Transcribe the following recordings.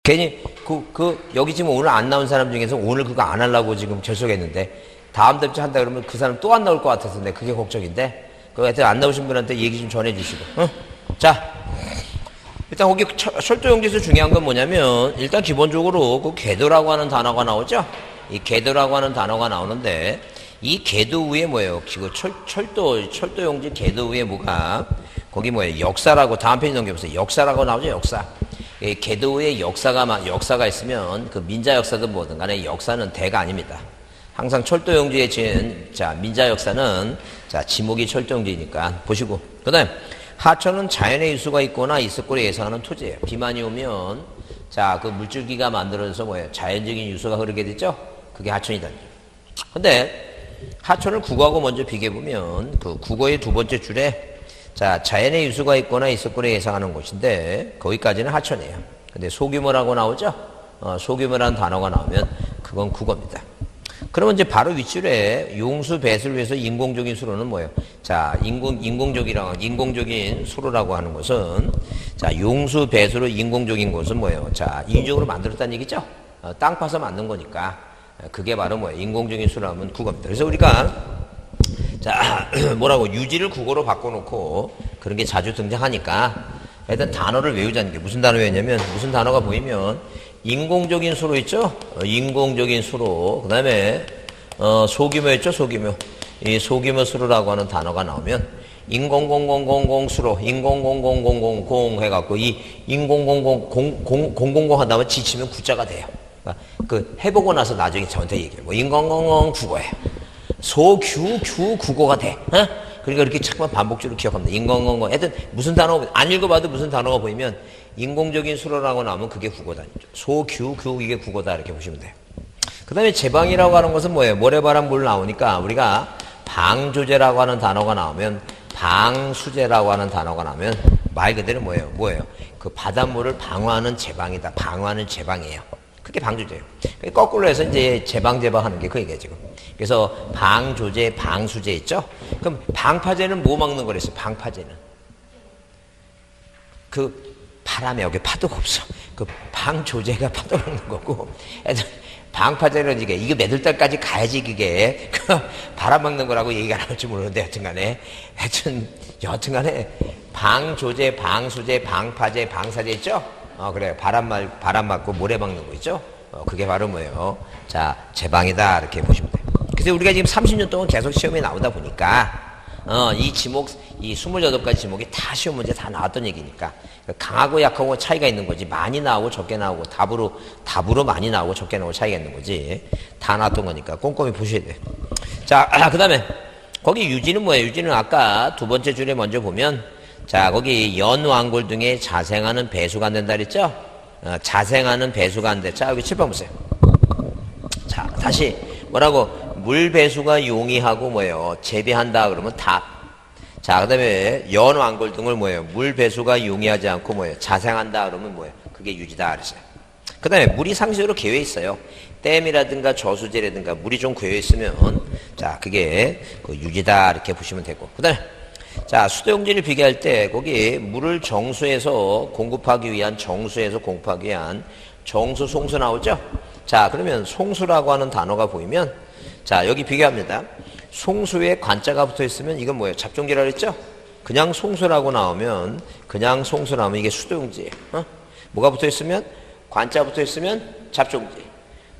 괜히 여기 지금 오늘 안 나온 사람 중에서 오늘 그거 안 하려고 지금 결석했는데 다음 달부터 한다 그러면 그 사람 또 안 나올 것 같아서 내가 그게 걱정인데 그 하여튼 안 나오신 분한테 얘기 좀 전해 주시고 자 일단 거기 철도용지에서 중요한 건 뭐냐면 일단 기본적으로 그 궤도라고 하는 단어가 나오죠. 이 궤도라고 하는 단어가 나오는데 이 궤도 위에 뭐예요? 그 철도용지 궤도 위에 뭐가 거기 뭐예요? 역사라고 다음 페이지 넘겨보세요. 역사라고 나오죠. 역사. 이 궤도 위에 역사가 있으면 그 민자 역사든 뭐든 간에 역사는 대가 아닙니다. 항상 철도용지에 지은 민자 역사는 지목이 철도용지니까 보시고 그다음 하천은 자연의 유수가 있거나 있을 거로 예상하는 토지예요. 비만이 오면 그 물줄기가 만들어져서 뭐예요? 자연적인 유수가 흐르게 되죠. 그게 하천이다. 근데 하천을 국어하고 먼저 비교해 보면 그 국어의 두 번째 줄에 자연의 유수가 있거나 있을 거로 예상하는 곳인데 거기까지는 하천이에요. 근데 소규모라고 나오죠. 소규모라는 단어가 나오면 그건 국어입니다. 그러면 이제 바로 윗줄에 용수 배수를 위해서 인공적인 수로는 뭐예요? 인공적인 수로라고 하는 것은 용수 배수로 인공적인 것은 뭐예요? 인위적으로 만들었다는 얘기죠? 땅 파서 만든 거니까 그게 바로 뭐예요? 인공적인 수로라면 국어입니다. 그래서 우리가 뭐라고 유지를 국어로 바꿔놓고 그런 게 자주 등장하니까 일단 단어를 외우자는 게 무슨 단어 외우냐면 무슨 단어가 보이면 인공적인 수로 있죠? 인공적인 수로. 그 다음에, 소규모 있죠? 소규모. 이 소규모 수로라고 하는 단어가 나오면, 인공공공공공 수로, 인공공공공공 해갖고, 이 인공공공공공 한다면 지치면 구자가 돼요. 그러니까 해보고 나서 나중에 저한테 얘기해요. 뭐, 인공공공 국어예요. 규 국어가 돼. 그러니까 이렇게 자꾸만 반복적으로 기억합니다. 인공공공. 하여튼, 무슨 단어, 안 읽어봐도 무슨 단어가 보이면, 인공적인 수로라고 나오면 그게 국어다. 규 이게 국어다 이렇게 보시면 돼요. 그 다음에 제방이라고 하는 것은 뭐예요? 모래바람 물 나오니까 우리가 방조제라고 하는 단어가 나오면 방수제라고 하는 단어가 나오면 말 그대로 뭐예요? 그 바닷물을 방어하는 제방이다. 방어하는 제방이에요. 그게 방조제예요. 거꾸로 해서 이제 제방하는 게 그 얘기예요 지금. 그래서 방조제, 방수제 있죠? 그럼 방파제는 뭐 막는 거랬어요? 방파제는 바람에 여기 파도가 없어. 그 방조제가 파도 막는 거고, 방파제는 이게 몇월 달까지 가야지 그게 바람 막는 거라고 얘기가 나올지 모르는데 여튼간에 방조제, 방수제, 방파제, 방사제 있죠? 그래 바람 맞고 모래 막는 거 있죠? 그게 바로 뭐예요? 제방이다 이렇게 보시면 돼요. 그래서 우리가 지금 30년 동안 계속 시험에 나오다 보니까 이 지목, 이 28가지 지목이 다 시험 문제 다 나왔던 얘기니까 강하고 약하고 차이가 있는 거지. 많이 나오고 적게 나오고 답으로 많이 나오고 적게 나오고 차이가 있는 거지. 다 나왔던 거니까 꼼꼼히 보셔야 돼요. 그 다음에 거기 유지는 뭐예요? 유지는 아까 두 번째 줄에 먼저 보면 거기 연왕골 등에 자생하는 배수가 안 된다 그랬죠? 자생하는 배수가 안 돼. 여기 7번 보세요. 다시 뭐라고? 물 배수가 용이하고 뭐예요? 재배한다 그러면 답. 그 다음에 연왕골 등을 뭐예요? 물 배수가 용이하지 않고 뭐예요? 자생한다 그러면 뭐예요? 그게 유지다 그랬어요. 그 다음에 물이 상식으로 괴해 있어요. 댐이라든가 저수지라든가 물이 좀 괴해 있으면 그게 그 유지다 이렇게 보시면 되고. 그 다음에 수도용지를 비교할 때 거기 물을 정수에서 공급하기 위한 정수 송수 나오죠? 그러면 송수라고 하는 단어가 보이면 여기 비교합니다. 송수에 관자가 붙어 있으면 이건 뭐예요? 잡종지라 그랬죠? 그냥 송수라고 나오면 이게 수도용지예요. 뭐가 붙어 있으면? 관자 붙어 있으면 잡종지.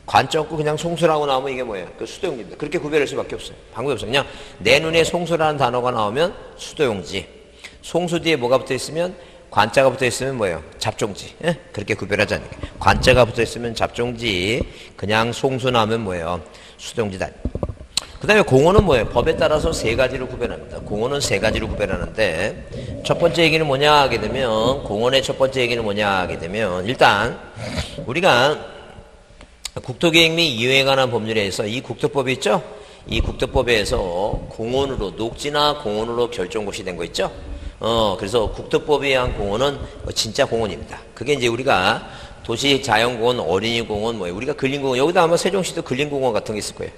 관자 없고 그냥 송수라고 나오면 이게 뭐예요? 그 수도용지입니다. 그렇게 구별할 수밖에 없어요. 방법이 없어요. 그냥 내 눈에 송수라는 단어가 나오면 수도용지. 송수 뒤에 뭐가 붙어 있으면? 관자가 붙어 있으면 뭐예요? 잡종지. 그렇게 구별하자는 거예요. 관자가 붙어 있으면 잡종지, 그냥 송수 나오면 뭐예요? 수도용지다. 그 다음에 공원은 뭐예요? 법에 따라서 세 가지로 구별합니다. 공원은 세 가지로 구별하는데 첫 번째 얘기는 뭐냐 하게 되면 공원의 첫 번째 얘기는 뭐냐 하게 되면 일단 우리가 국토계획 및 이용에 관한 법률에서 이 국토법이 있죠? 이 국토법에서 공원으로 녹지나 공원으로 결정고시 된 거 있죠? 그래서 국토법에 의한 공원은 진짜 공원입니다. 그게 이제 우리가 도시자연공원, 어린이공원, 우리가 근린공원, 여기다 아마 세종시도 근린공원 같은 게 있을 거예요.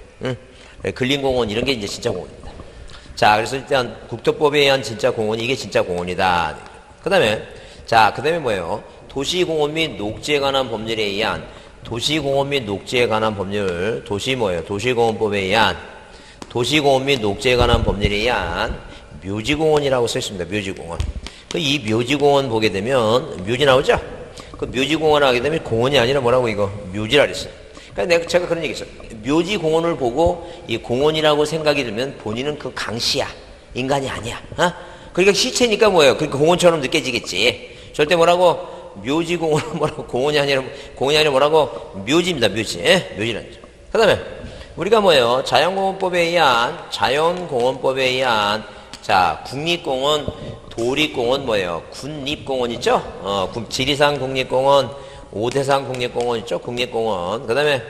근린공원 이런 게 이제 진짜 공원입니다. 그래서 일단 국토법에 의한 진짜 공원이 이게 진짜 공원이다. 그 다음에 뭐예요? 도시공원 및 녹지에 관한 법률에 의한 도시공원 및 녹지에 관한 법률 도시 뭐예요? 도시공원법에 의한 도시공원 및 녹지에 관한 법률에 의한 묘지공원이라고 써 있습니다. 묘지공원. 이 묘지공원 보게 되면 묘지 나오죠? 그 묘지공원 하게 되면 공원이 아니라 뭐라고 이거 묘지라 그랬어요. 그러니까 제가 그런 얘기 했어요. 묘지공원을 보고 이 공원이라고 생각이 들면 본인은 그 강시야. 인간이 아니야. 어? 그러니까 시체니까 뭐예요? 그러니까 공원처럼 느껴지겠지. 절대 뭐라고 묘지공원은 뭐라고 공원이 아니라 뭐라고 묘지입니다. 묘지. 예? 묘지라는 거죠. 그 다음에 우리가 뭐예요? 자연공원법에 의한 자 국립공원, 도립공원 뭐예요? 군립공원 있죠? 지리산 국립공원, 오대산 국립공원 있죠? 국립공원. 그 다음에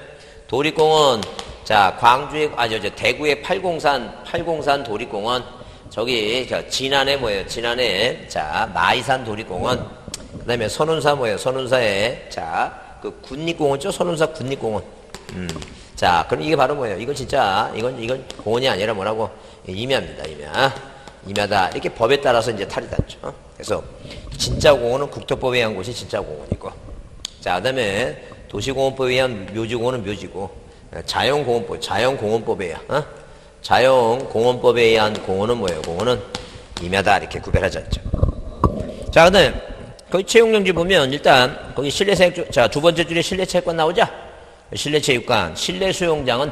도립공원, 자 광주의 대구의 팔공산 도립공원. 저기 진안에 뭐예요? 진안에 자 마이산 도립공원. 그 다음에 선운사 뭐예요? 선운사에 자 그 군립공원 있죠? 선운사 군립공원. 자 그럼 이게 바로 뭐예요? 이건 진짜 이건 공원이 아니라 뭐라고 임야입니다. 임야다. 이렇게 법에 따라서 이제 탈이 났죠. 그래서 진짜 공원은 국토법에 의한 곳이 진짜 공원이고, 자 그다음에 도시공원법에 의한 묘지공원은 묘지고, 자연공원법에 의한 자연공원법에 의한 공원은 뭐예요? 공원은 임야다. 이렇게 구별하지 않죠. 자 그다음에 거기 채용용지 보면 일단 거기 실내체육 자 두 번째 줄에 실내체육관 나오죠? 실내체육관, 실내수영장은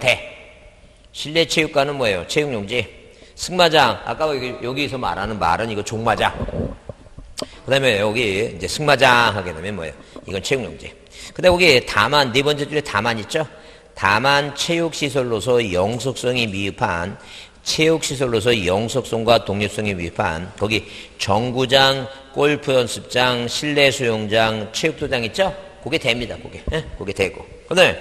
실내체육관은 뭐예요? 체육용지. 승마장, 아까 여기서 말하는 말은 이거 종마장. 그 다음에 여기 이제 승마장 하게 되면 뭐예요? 이건 체육용지. 그 다음에 여기 다만, 네 번째 줄에 다만 있죠? 다만 체육시설로서 영속성이 미흡한, 체육시설로서 영속성과 독립성이 미흡한, 거기 정구장, 골프연습장, 실내수영장, 체육도장 있죠? 그게 됩니다, 그게. 예? 그게 되고. 그 다음에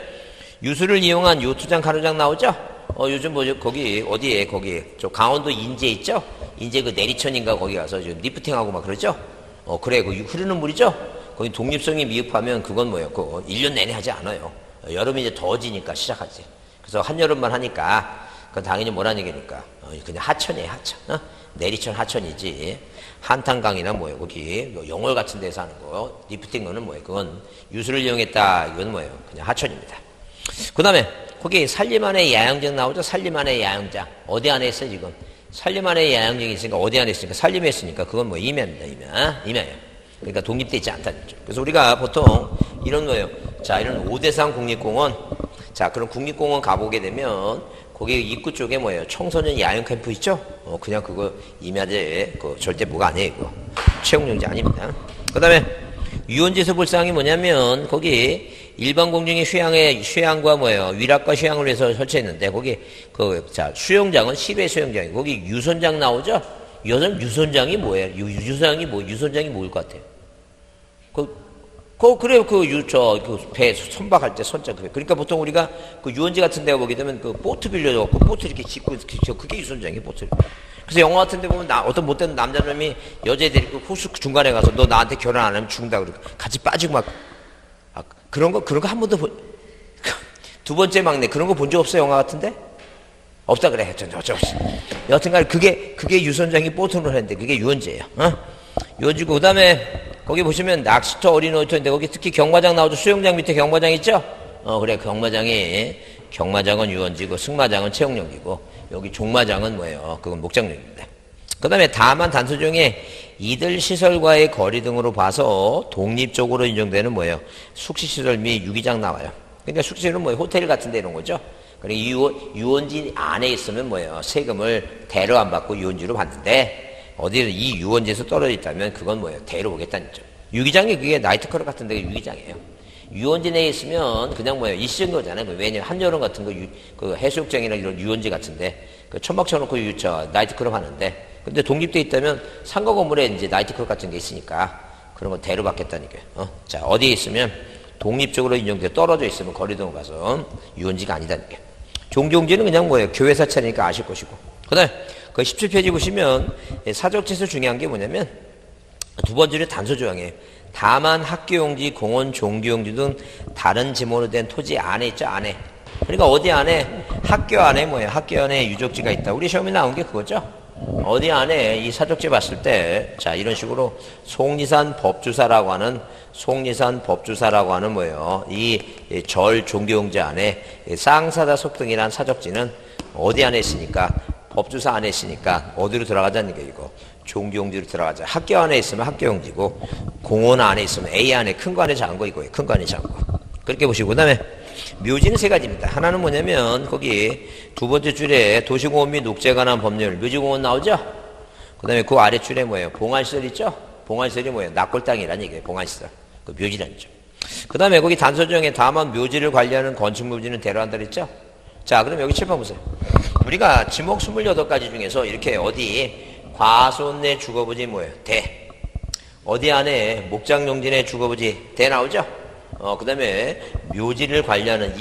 유수를 이용한 요트장, 가로장 나오죠? 요즘 뭐죠? 거기, 어디에, 거기, 저 강원도 인제 있죠? 인제 그 내리천인가 거기 가서 지금 리프팅하고 막 그러죠? 그래, 그 흐르는 물이죠? 거기 독립성이 미흡하면 그건 뭐예요? 그거 1년 내내 하지 않아요. 여름이 이제 더워지니까 시작하지. 그래서 한여름만 하니까, 그건 당연히 뭐라는 얘기니까. 그냥 하천이에요, 하천. 내리천 하천이지. 한탄강이나 뭐예요? 거기, 영월 같은 데서 하는 거. 리프팅 거는 뭐예요? 그건 유수를 이용했다. 이건 뭐예요? 그냥 하천입니다. 그 다음에, 거기 산림 안에 야영장 나오죠? 산림 안에 야영장. 어디 안에 있어요, 지금? 산림 안에 야영장이 있으니까, 어디 안에 있으니까, 산림에 있으니까, 그건 뭐, 임야입니다, 임야예요. 그러니까 독립돼 있지 않다는 거죠. 그래서 우리가 보통, 이런 거예요. 자, 이런 오대산 국립공원. 자, 그런 국립공원 가보게 되면, 거기 입구 쪽에 뭐예요? 청소년 야영 캠프 있죠? 그냥 그거 임야제, 절대 뭐가 아니에요, 이거. 채용용지 아닙니다. 그 다음에, 유원지에서 볼 사항이 뭐냐면, 거기, 일반 공중의 휴양과 뭐예요? 위락과 휴양을 위해서 설치했는데, 거기, 수영장은 실외 수영장이고, 거기 유선장 나오죠? 유선장이 뭐예요? 유선장이 뭐일 것 같아요? 그래요. 배 선박할 때 선장. 그러니까 보통 우리가 그 유원지 같은 데 보게 되면 그 보트 빌려줘. 그 보트 이렇게 짓고, 그게 유선장이에요, 보트. 그래서 영화 같은 데 보면 어떤 못된 남자놈이 여자애 데리고 호수 중간에 가서 너 나한테 결혼 안 하면 죽는다. 그러고 같이 빠지고 막. 그런 거 한 번도 두 번째 막내 그런 거 본 적 없어요, 영화 같은데? 없다 그래. 여튼간 그게 유선장이 보트를 했는데 그게 유원지예요. 유원지고 그 다음에 거기 보시면 낚시터 어린이놀이터인데 거기 특히 경마장 나오죠. 수영장 밑에 경마장 있죠? 그래. 경마장은 유원지고 승마장은 체육용지고 여기 종마장은 뭐예요? 그건 목장용입니다. 그 다음에 다만 단서 중에 이들 시설과의 거리 등으로 봐서 독립적으로 인정되는 뭐예요? 숙식시설 및 유기장 나와요. 그러니까 숙식시설은 뭐예요? 호텔 같은 데 이런 거죠. 그러니까 유원지 안에 있으면 뭐예요? 세금을 대로 안 받고 유원지로 받는데 어디를 이 유원지에서 떨어져 있다면 그건 뭐예요? 대로 오겠다는 거죠. 유기장이 그게 나이트클럽 같은 데가 유기장이에요. 유원지 내에 있으면 그냥 뭐예요? 일시적인 거잖아요. 왜냐면 한여름 같은 그 해수욕장이나 이런 유원지 같은데 그 천막 쳐놓고 나이트클럽 하는데 근데 독립돼 있다면 상가 건물에 이제 나이트클럽 같은 게 있으니까 그런 거 대로 받겠다는 거예요. 자, 어디에 있으면 독립적으로 인정돼 떨어져 있으면 거리 등으로 가서 유원지가 아니다는 거예요. 종교용지는 그냥 뭐예요? 교회 사찰이니까 아실 것이고. 그다음에 그 17페이지 보시면 사적지에서 중요한 게 뭐냐면 두 번째는 단서 조항이에요. 다만 학교용지, 공원, 종교용지 등 다른 지모로 된 토지 안에 있죠, 안에. 그러니까 어디 안에? 학교 안에 뭐예요? 학교 안에 유적지가 있다. 우리 시험에 나온 게 그거죠? 어디 안에 이 사적지 봤을 때, 자, 이런 식으로 속리산 법주사라고 하는 뭐예요? 이 절 종교용지 안에 쌍사자 속등이라는 사적지는 어디 안에 있으니까? 법주사 안에 있으니까 어디로 들어가자는 게 이거. 종교용지로 들어가자. 학교 안에 있으면 학교용지고, 공원 안에 있으면 A 안에 큰 거 안에 작은 거 이거예요. 큰 거 안에 작은 거. 그렇게 보시고, 그 다음에 묘지는 세 가지입니다. 하나는 뭐냐면 거기 두 번째 줄에 도시공원 및 녹지에 관한 법률 묘지공원 나오죠? 그 다음에 그 아래 줄에 뭐예요? 봉안시설 있죠? 봉안시설이 뭐예요? 납골당이라는 얘기예요. 봉안시설. 그 묘지라는 죠. 그 다음에 거기 단서정에 다만 묘지를 관리하는 건축물지는 대로한다 그랬죠? 자, 그럼 여기 칠판 보세요. 우리가 지목 28가지 중에서 이렇게 어디 과손내 주거부지 뭐예요? 대. 어디 안에 목장용진의 주거부지 대 나오죠? 그 다음에 묘지를 관리하는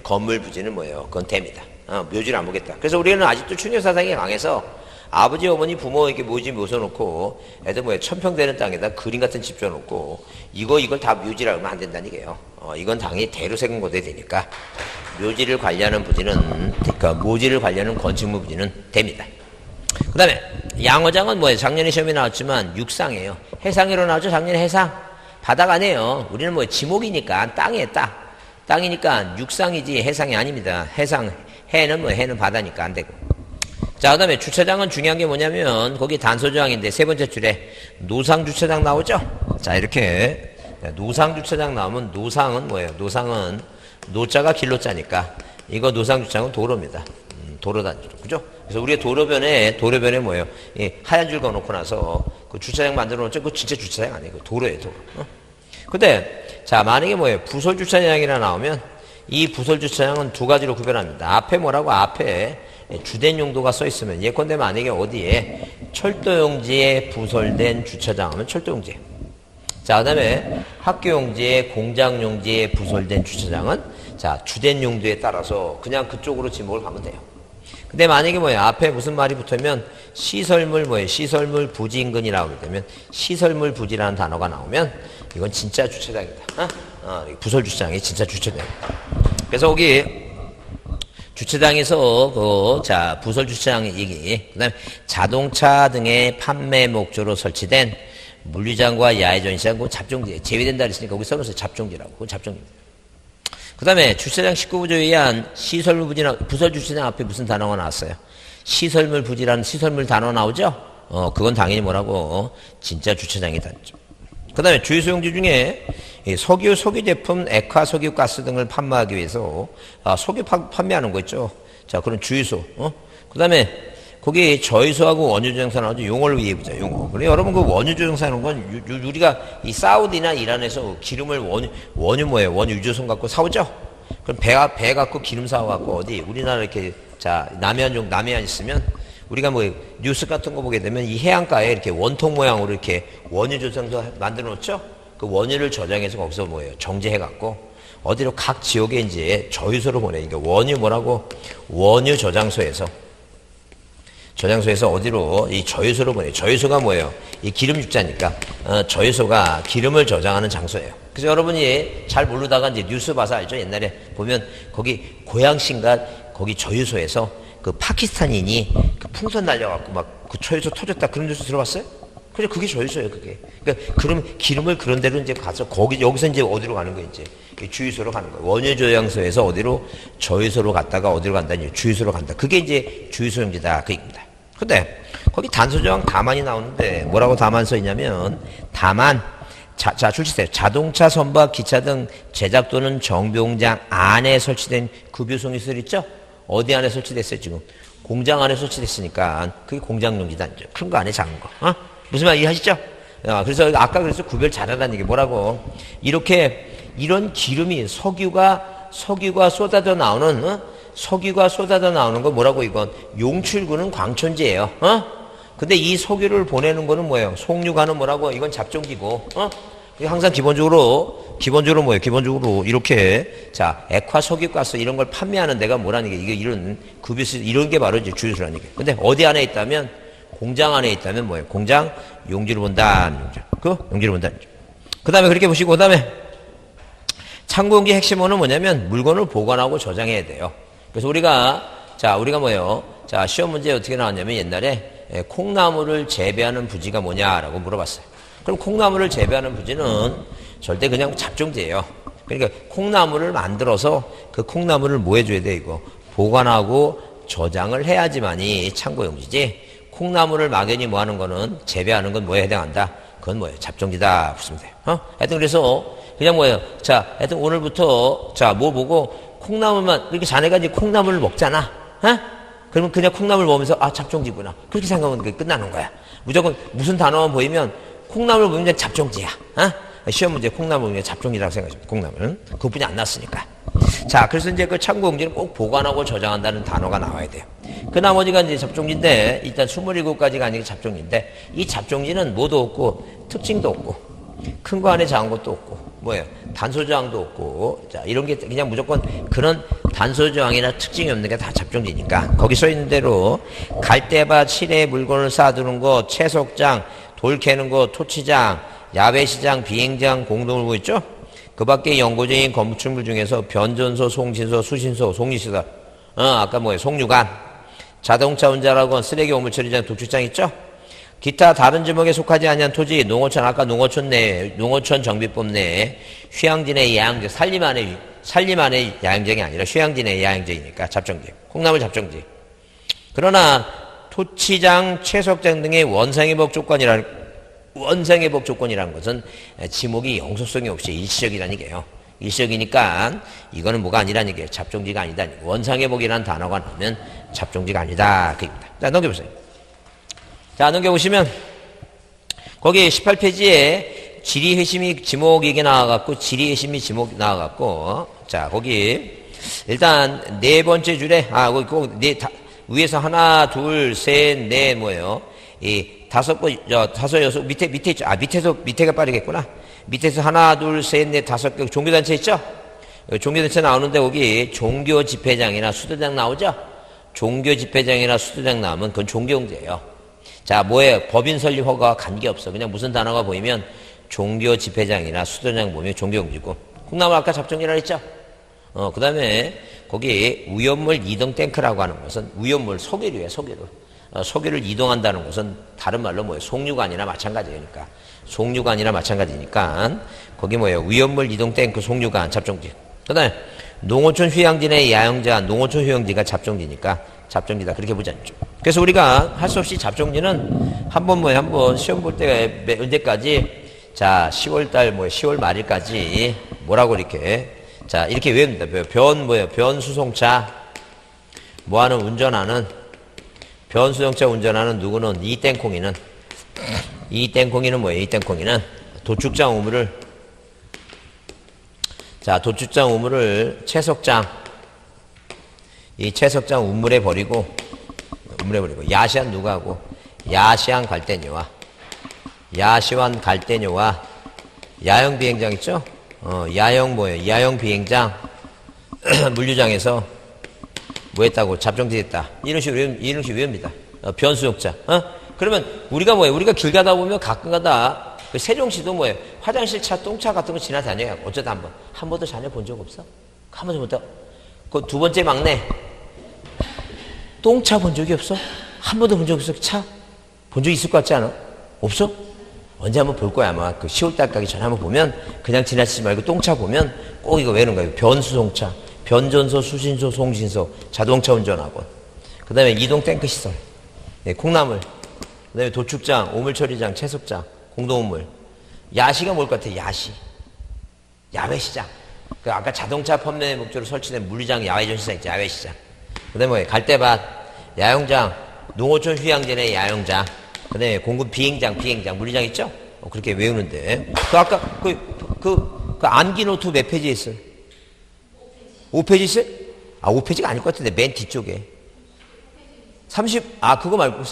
건물 부지는 뭐예요? 그건 대입니다. 묘지를 안 보겠다. 그래서 우리는 아직도 충격사상이 강해서 아버지, 어머니, 부모 이렇게 묘지 묘서놓고 애들 뭐예요? 천평되는 땅에다 그림 같은 집 줘놓고 이걸 다 묘지라고 하면 안 된다는 얘기예요. 이건 당연히 대로 세금고대 되니까 묘지를 관리하는 부지는, 그러니까 묘지를 관리하는 건축물 부지는 대입니다. 그 다음에 양어장은 뭐예요? 작년에 시험에 나왔지만 육상이에요. 해상으로 나왔죠? 작년에 해상. 바다가 아니에요. 우리는 뭐 지목이니까 땅이에요. 땅이니까 육상이지 해상이 아닙니다. 해는 바다니까 안 되고. 자, 그 다음에 주차장은 중요한 게 뭐냐면 거기 단서조항인데 세 번째 줄에 노상주차장 나오죠? 자, 이렇게 노상주차장 나오면 노상은 뭐예요? 노상은 노자가 길로자니까 이거 노상주차장은 도로입니다. 도로단지로. 그죠? 그래서 우리가 도로변에 뭐예요? 하얀 줄 그어놓고 나서 그 주차장 만들어 놓죠? 그거 진짜 주차장 아니에요. 그 도로예요, 도로. 근데, 자, 만약에 뭐예요? 부설주차장이라 나오면 이 부설주차장은 두 가지로 구별합니다. 앞에 뭐라고? 앞에 주된 용도가 써 있으면 예컨대 만약에 어디에 철도용지에 부설된 주차장 하면 철도용지. 자, 그 다음에 학교용지에 공장용지에 부설된 주차장은 자, 주된 용도에 따라서 그냥 그쪽으로 지목을 가면 돼요. 근데 만약에 뭐예요? 앞에 무슨 말이 붙으면 시설물 뭐예요? 시설물 부지 인근이라고 하게 되면 시설물 부지라는 단어가 나오면 이건 진짜 주차장이다. 부설 주차장이 진짜 주차장이다. 그래서 거기 주차장에서 부설 주차장 얘기. 그다음에 자동차 등의 판매 목적으로 설치된 물류장과 야외 전시장 그 잡종지 제외된다 그랬으니까 거기 써놓으세요. 잡종지라고. 그건 잡종지입니다. 그 다음에 주차장 19부조에 의한 시설물 부지나 부설 주차장 앞에 무슨 단어가 나왔어요? 시설물 부지라는 시설물 단어 나오죠? 그건 당연히 뭐라고? 진짜 주차장이다. 그 다음에 주유소용지 중에 석유, 석유 제품, 액화, 석유, 가스 등을 판매하기 위해서 석유 판매하는 거 있죠? 자, 그런 주유소. 그 다음에 거기 저유소하고 원유조정사 나오죠? 용어를 이해해보자, 용어. 그래, 여러분, 그 원유조정사는 건 우리가 이 사우디나 이란에서 기름을 원유 뭐예요? 원유 유조선 갖고 사오죠? 그럼 배 갖고 기름 사와갖고 어디, 우리나라 이렇게, 자, 남해안 있으면 우리가 뭐 뉴스 같은 거 보게 되면 이 해안가에 이렇게 원통 모양으로 이렇게 원유조정소 만들어 놓죠? 그 원유를 저장해서 거기서 뭐예요? 정제해갖고 어디로 각 지역에 이제 저유소로 보내니까 원유 뭐라고? 원유 저장소에서 어디로 이 저유소로 보내요. 저유소가 뭐예요? 이 기름 육자니까 저유소가 기름을 저장하는 장소예요. 그래서 여러분이 잘 모르다가 이제 뉴스 봐서 알죠? 옛날에 보면 거기 고양시인가 거기 저유소에서 그 파키스탄인이 그 풍선 날려갖고 막 그 저유소 터졌다 그런 뉴스 들어봤어요? 그래 그게 저유소예요 그게. 그러니까 그럼 기름을 그런 데로 이제 가서 여기서 이제 어디로 가는 거예요 이제 주유소로 가는 거예요. 원유조장소에서 어디로 저유소로 갔다가 어디로 간다니 주유소로 간다. 그게 이제 주유소용지다 그 얘기입니다. 근데 거기 단서조항 다만이 나오는데 뭐라고 다만 써 있냐면 다만 자 출시세요. 자동차 선박 기차 등 제작 또는 정비공장 안에 설치된 급유송유시설 있죠? 어디 안에 설치됐어요 지금? 공장 안에 설치됐으니까 그게 공장용지다. 큰 거 안에 작은 거. 무슨 말 이해하시죠? 그래서 아까 그래서 구별 잘하라는 얘기 뭐라고? 이런 기름이 석유가 쏟아져 나오는 석유가 쏟아져 나오는 거 뭐라고 이건 용출구는 광천지예요. 근데 이 석유를 보내는 거는 뭐예요? 송유가는 뭐라고? 이건 잡종기고. 항상 기본적으로 뭐예요? 기본적으로 이렇게 자 액화 석유가스 이런 걸 판매하는 데가 뭐라는 게 이게 이런 급유시 이런 게 바로 이제 주유소라는 게. 근데 어디 안에 있다면 공장 안에 있다면 뭐예요? 공장 용지를 본다. 용지를 본다. 그다음에 그렇게 보시고 그다음에 창고용지 핵심어는 뭐냐면 물건을 보관하고 저장해야 돼요. 그래서 우리가 뭐예요? 자, 시험 문제 어떻게 나왔냐면 옛날에 콩나물을 재배하는 부지가 뭐냐라고 물어봤어요. 그럼 콩나물을 재배하는 부지는 절대 그냥 잡종지예요. 그러니까 콩나물을 만들어서 그 콩나물을 뭐 해줘야 돼, 이거? 보관하고 저장을 해야지만이 창고용지지. 콩나물을 막연히 뭐 하는 거는 재배하는 건 뭐에 해당한다? 그건 뭐예요? 잡종지다. 붙이면 돼요. 하여튼 그래서 그냥 뭐예요? 자, 하여튼 오늘부터 자, 뭐 보고 콩나물만, 그렇게 자네가 이제 콩나물을 먹잖아. 그러면 그냥 콩나물 먹으면서 아, 잡종지구나. 그렇게 생각하면 그게 끝나는 거야. 무조건 무슨 단어만 보이면 콩나물 보면 잡종지야. 시험 문제 콩나물 보면 잡종이라고 생각하시면 콩나물은 그것뿐이 안 났으니까. 자, 그래서 이제 그 창고용지는 꼭 보관하고 저장한다는 단어가 나와야 돼요. 그 나머지가 이제 잡종지인데 일단 27가지가 아니고 잡종지인데 이 잡종지는 뭐도 없고 특징도 없고 큰 거 안에 작은 것도 없고 뭐예요? 단소저항도 없고 자, 이런 게 그냥 무조건 그런 단소저항이나 특징이 없는 게 다 잡종지니까 거기 써 있는 대로 갈대밭 실에 물건을 쌓아두는 거, 채석장, 돌 캐는 거, 토치장, 야외시장, 비행장, 공동물고 있죠? 그 밖에 연고적인 건축물 중에서 변전소, 송신소, 수신소, 송리시설, 아까 뭐예요? 송유관, 자동차 운전학원, 쓰레기 오물 처리장, 도축장 있죠? 기타 다른 지목에 속하지 아니한 토지, 농어촌, 아까 농어촌 내, 농어촌 정비법 내에 휴양지내 야영지, 산림안의 야영지이 아니라 휴양지내 야영지이니까 잡종지, 콩나물 잡종지. 그러나 토치장, 채석장 등의 원상회복 조건이라는 것은 지목이 영속성이 없이 일시적이라는 얘기예요. 일시적이니까 이거는 뭐가 아니라는 얘기예요. 잡종지가 아니다. 원상회복이라는 단어가 나오면 잡종지가 아니다. 그 얘기입니다. 자, 넘겨보세요. 자, 넘겨보시면 거기 18페이지에 지리회심이 지목 얘기 나와갖고 지리회심이 지목 나와갖고 자, 거기 일단 네 번째 줄에 위에서 하나, 둘, 셋, 넷 뭐예요? 이 다섯, 여섯, 밑에 있죠. 밑에가 빠르겠구나. 밑에서 하나, 둘, 셋, 넷, 다섯 개 종교단체 있죠? 종교단체 나오는데 거기 종교집회장이나 수도장 나오죠? 종교집회장이나 수도장 나오면 그건 종교용지예요. 자, 뭐예요? 법인 설립 허가와 관계없어. 그냥 무슨 단어가 보이면 종교집회장이나 수도장 보면 종교용지고. 콩나물 아까 잡종이라 했죠? 그 다음에 거기 위험물 이동 탱크라고 하는 것은 위험물, 석유류예요, 석유류. 석유를 이동한다는 것은 다른 말로 뭐예요? 송유관이나 마찬가지니까. 송유관이나 마찬가지니까 거기 뭐예요? 위험물 이동 탱크 송유관 잡종지. 그다음에 농어촌 휴양지 내 야영자, 농어촌 휴양지가 잡종지니까 잡종지다. 그렇게 보지 않죠. 그래서 우리가 할 수 없이 잡종지는 한번 시험 볼 때 언제까지 자, 10월 말일까지 뭐라고 이렇게 자, 이렇게 외웁니다. 변수송차 뭐하는 운전하는 변수정차 운전하는 누구는 이땡콩이는 뭐예요? 이땡콩이는 도축장 우물을 자 도축장 우물을 채석장 이 채석장 우물에 버리고 야시안 누가 하고 야시안 갈대녀와 야시완 갈대녀와 야영 비행장 있죠? 야영 뭐예요? 야영 비행장 물류장에서 뭐 했다고? 잡종지 했다. 이런 식으로 외웁니다. 변수용자. 그러면 우리가 뭐예요? 우리가 길 가다 보면 가끔 가다 그 세종시도 뭐예요? 화장실 차, 똥차 같은 거 지나다녀요. 어쩌다 한 번도 자녀 본 적 없어? 한 번도 못 봐. 그 두 번째 막내. 똥차 본 적이 없어? 한 번도 본 적 없어? 차? 본 적 있을 것 같지 않아? 없어? 언제 한번 볼 거야, 아마. 그 10월달 가기 전에 한번 보면 그냥 지나치지 말고 똥차 보면 꼭 이거 외우는 거예요. 변수송차. 변전소, 수신소, 송신소, 자동차 운전학원. 그 다음에 이동 탱크 시설. 네, 콩나물. 그 다음에 도축장, 오물처리장, 채석장, 공동우물. 야시가 뭘 것 같아? 야시. 야외시장. 그 아까 자동차 판매 목적으로 설치된 물류장, 야외전시장 있죠? 야외시장. 그 다음에 뭐예요? 갈대밭, 야영장, 농어촌 휴양지 내 야영장. 그 다음에 공군 비행장, 물류장 있죠? 그렇게 외우는데. 그 아까 그 암기 노트 몇 페이지에 있어요? 5페이지 있어요? 5페이지가 아닐 것 같은데, 맨 뒤쪽에. 그거 말고,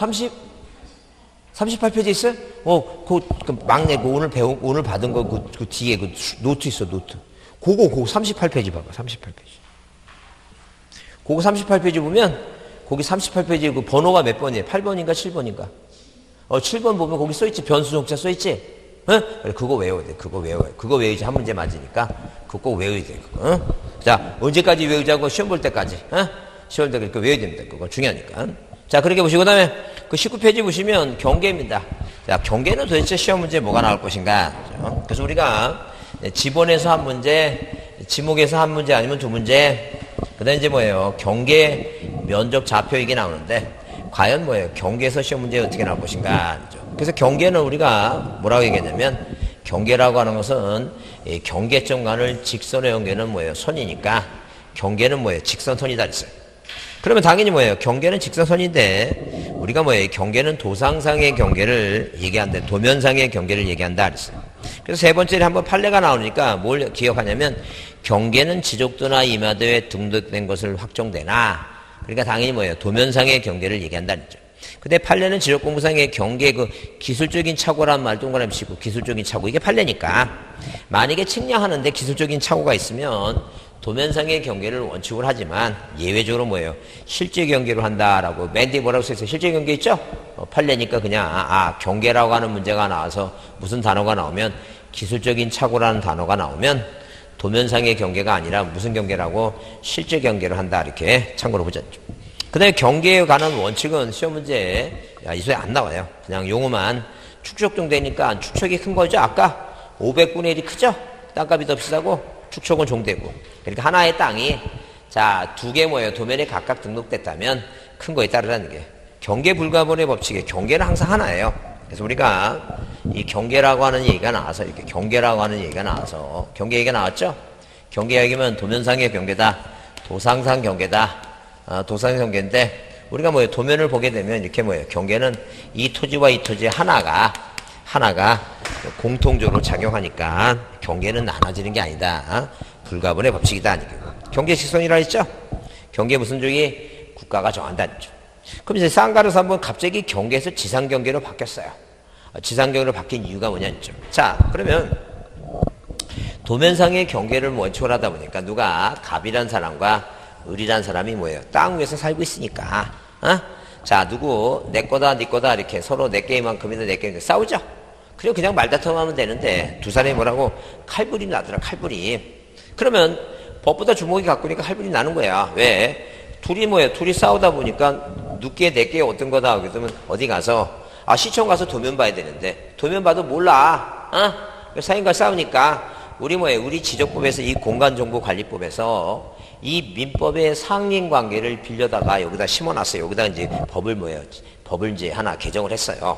38페이지 있어요? 그 막내, 오늘 받은 거, 그 뒤에 그 노트 있어, 노트. 그거 38페이지 봐봐, 38페이지. 그거 38페이지 보면, 거기 38페이지 그 번호가 몇 번이에요? 8번인가 7번인가? 7번 보면 거기 써있지, 변수종차 써있지? 그래, 그거 외워야 돼. 그거 외워야지 한 문제 맞으니까. 그거 꼭 외워야 돼. 자, 언제까지 외우자고? 시험 볼 때까지. 시월대 그러니까 외워야 됩니다. 그거 중요하니까. 자, 그렇게 보시고, 그 다음에 그 19페이지 보시면 경계입니다. 자, 경계는 도대체 시험 문제에 뭐가 나올 것인가. 그렇죠? 그래서 우리가 지본에서 한 문제, 지목에서 한 문제 아니면 두 문제, 그 다음에 이제 뭐예요? 경계 면적 좌표 이게 나오는데, 과연 뭐예요? 경계에서 시험 문제에 어떻게 나올 것인가. 그렇죠? 그래서 경계는 우리가 뭐라고 얘기했냐면, 경계라고 하는 것은 이 경계점간을 직선에 연계는 뭐예요? 선이니까, 경계는 뭐예요? 직선선이다 그랬어요. 그러면 당연히 뭐예요? 경계는 직선선인데 우리가 뭐예요? 경계는 도상상의 경계를 얘기한다. 도면상의 경계를 얘기한다 그랬어요. 그래서 세 번째에 한번 판례가 나오니까 뭘 기억하냐면 경계는 지족도나 임하도에 등록된 것을 확정되나 그러니까 당연히 뭐예요? 도면상의 경계를 얘기한다 그랬죠. 근데 판례는 지적공부상의 경계 그 기술적인 착오란 말 동그라미 치고 기술적인 착오 이게 판례니까 만약에 측량하는데 기술적인 착오가 있으면 도면상의 경계를 원칙으로 하지만 예외적으로 뭐예요? 실제 경계로 한다라고 맨 뒤에 뭐라고 써있어요? 실제 경계 있죠? 판례니까 그냥 경계라고 하는 문제가 나와서 무슨 단어가 나오면 기술적인 착오라는 단어가 나오면 도면상의 경계가 아니라 무슨 경계라고 실제 경계로 한다 이렇게 참고로 보자. 그 다음에 경계에 관한 원칙은 시험 문제에 이 소리 안 나와요. 그냥 용어만 축척 되니까 축척이 큰 거죠. 아까 500분의 1이 크죠? 땅값이 더 비싸고 축척은 종되고 그러니까 하나의 땅이 자, 두 개 뭐예요? 도면에 각각 등록됐다면 큰 거에 따르라는 게 경계 불가분의 법칙에 경계는 항상 하나예요. 그래서 우리가 이 경계라고 하는 얘기가 나와서 이렇게 경계라고 하는 얘기가 나와서 경계 얘기가 나왔죠? 경계 얘기면 도면상의 경계다, 도상상 경계다, 도상상 경계인데 우리가 뭐예요? 도면을 보게 되면 이렇게 뭐예요? 경계는 이 토지와 이 토지 하나가 공통적으로 작용하니까 경계는 나눠지는 게 아니다. 불가분의 법칙이다. 경계 직선이라 했죠? 경계 무슨 쪽이 국가가 정한다. 그럼 이제 쌍가루에서 한번 갑자기 경계에서 지상경계로 바뀌었어요. 지상경계로 바뀐 이유가 뭐냐죠. 자, 그러면 도면상의 경계를 원칙으로 하다 보니까 누가 갑이란 사람과 을이란 사람이 뭐예요? 땅 위에서 살고 있으니까. 자, 누구 내 거다 네 거다 이렇게 서로 내 게임만큼이나 내 게임 싸우죠? 그리고 그냥 말다툼하면 되는데 두 사람이 뭐라고 칼부림 나더라. 칼부림. 그러면 법보다 주먹이 가꾸니까 칼부림 나는 거야. 왜? 둘이 뭐예요? 둘이 싸우다 보니까 누께 내께 어떤 거다 그러면 어디 가서 시청 가서 도면 봐야 되는데 도면 봐도 몰라. 사인과 싸우니까 우리 뭐예요? 우리 지적법에서 이 공간정보관리법에서 이 민법의 상린관계를 빌려다가 여기다 심어놨어요. 여기다 이제 법을 이제 하나 개정을 했어요.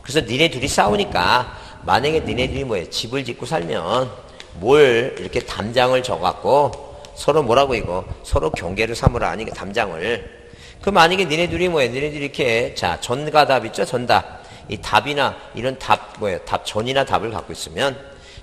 그래서 니네 둘이 싸우니까 만약에 니네들이 뭐예요? 집을 짓고 살면 뭘 이렇게 담장을 져갖고 서로 뭐라고 이거 서로 경계를 삼으라 하니 담장을. 그 만약에 니네들이 뭐예요? 니네들이 이렇게 자 전과 답 있죠? 전답. 이 답이나 이런 답 뭐예요? 답 전이나 답을 갖고 있으면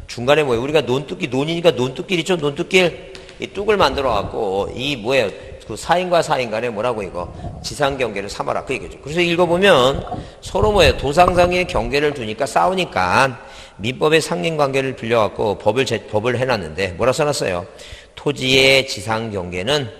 중간에 뭐예요? 우리가 논이니까 논뚝길 있죠? 논뚝길. 이 뚝을 만들어 갖고 이 뭐예요? 그 사인과 사인 간에 뭐라고 이거 지상 경계를 삼아라 그 얘기죠. 그래서 읽어보면 서로 뭐예요? 도상상의 경계를 두니까 싸우니까 민법의 상린 관계를 빌려 갖고 법을 해놨는데 뭐라 써놨어요? 토지의 지상 경계는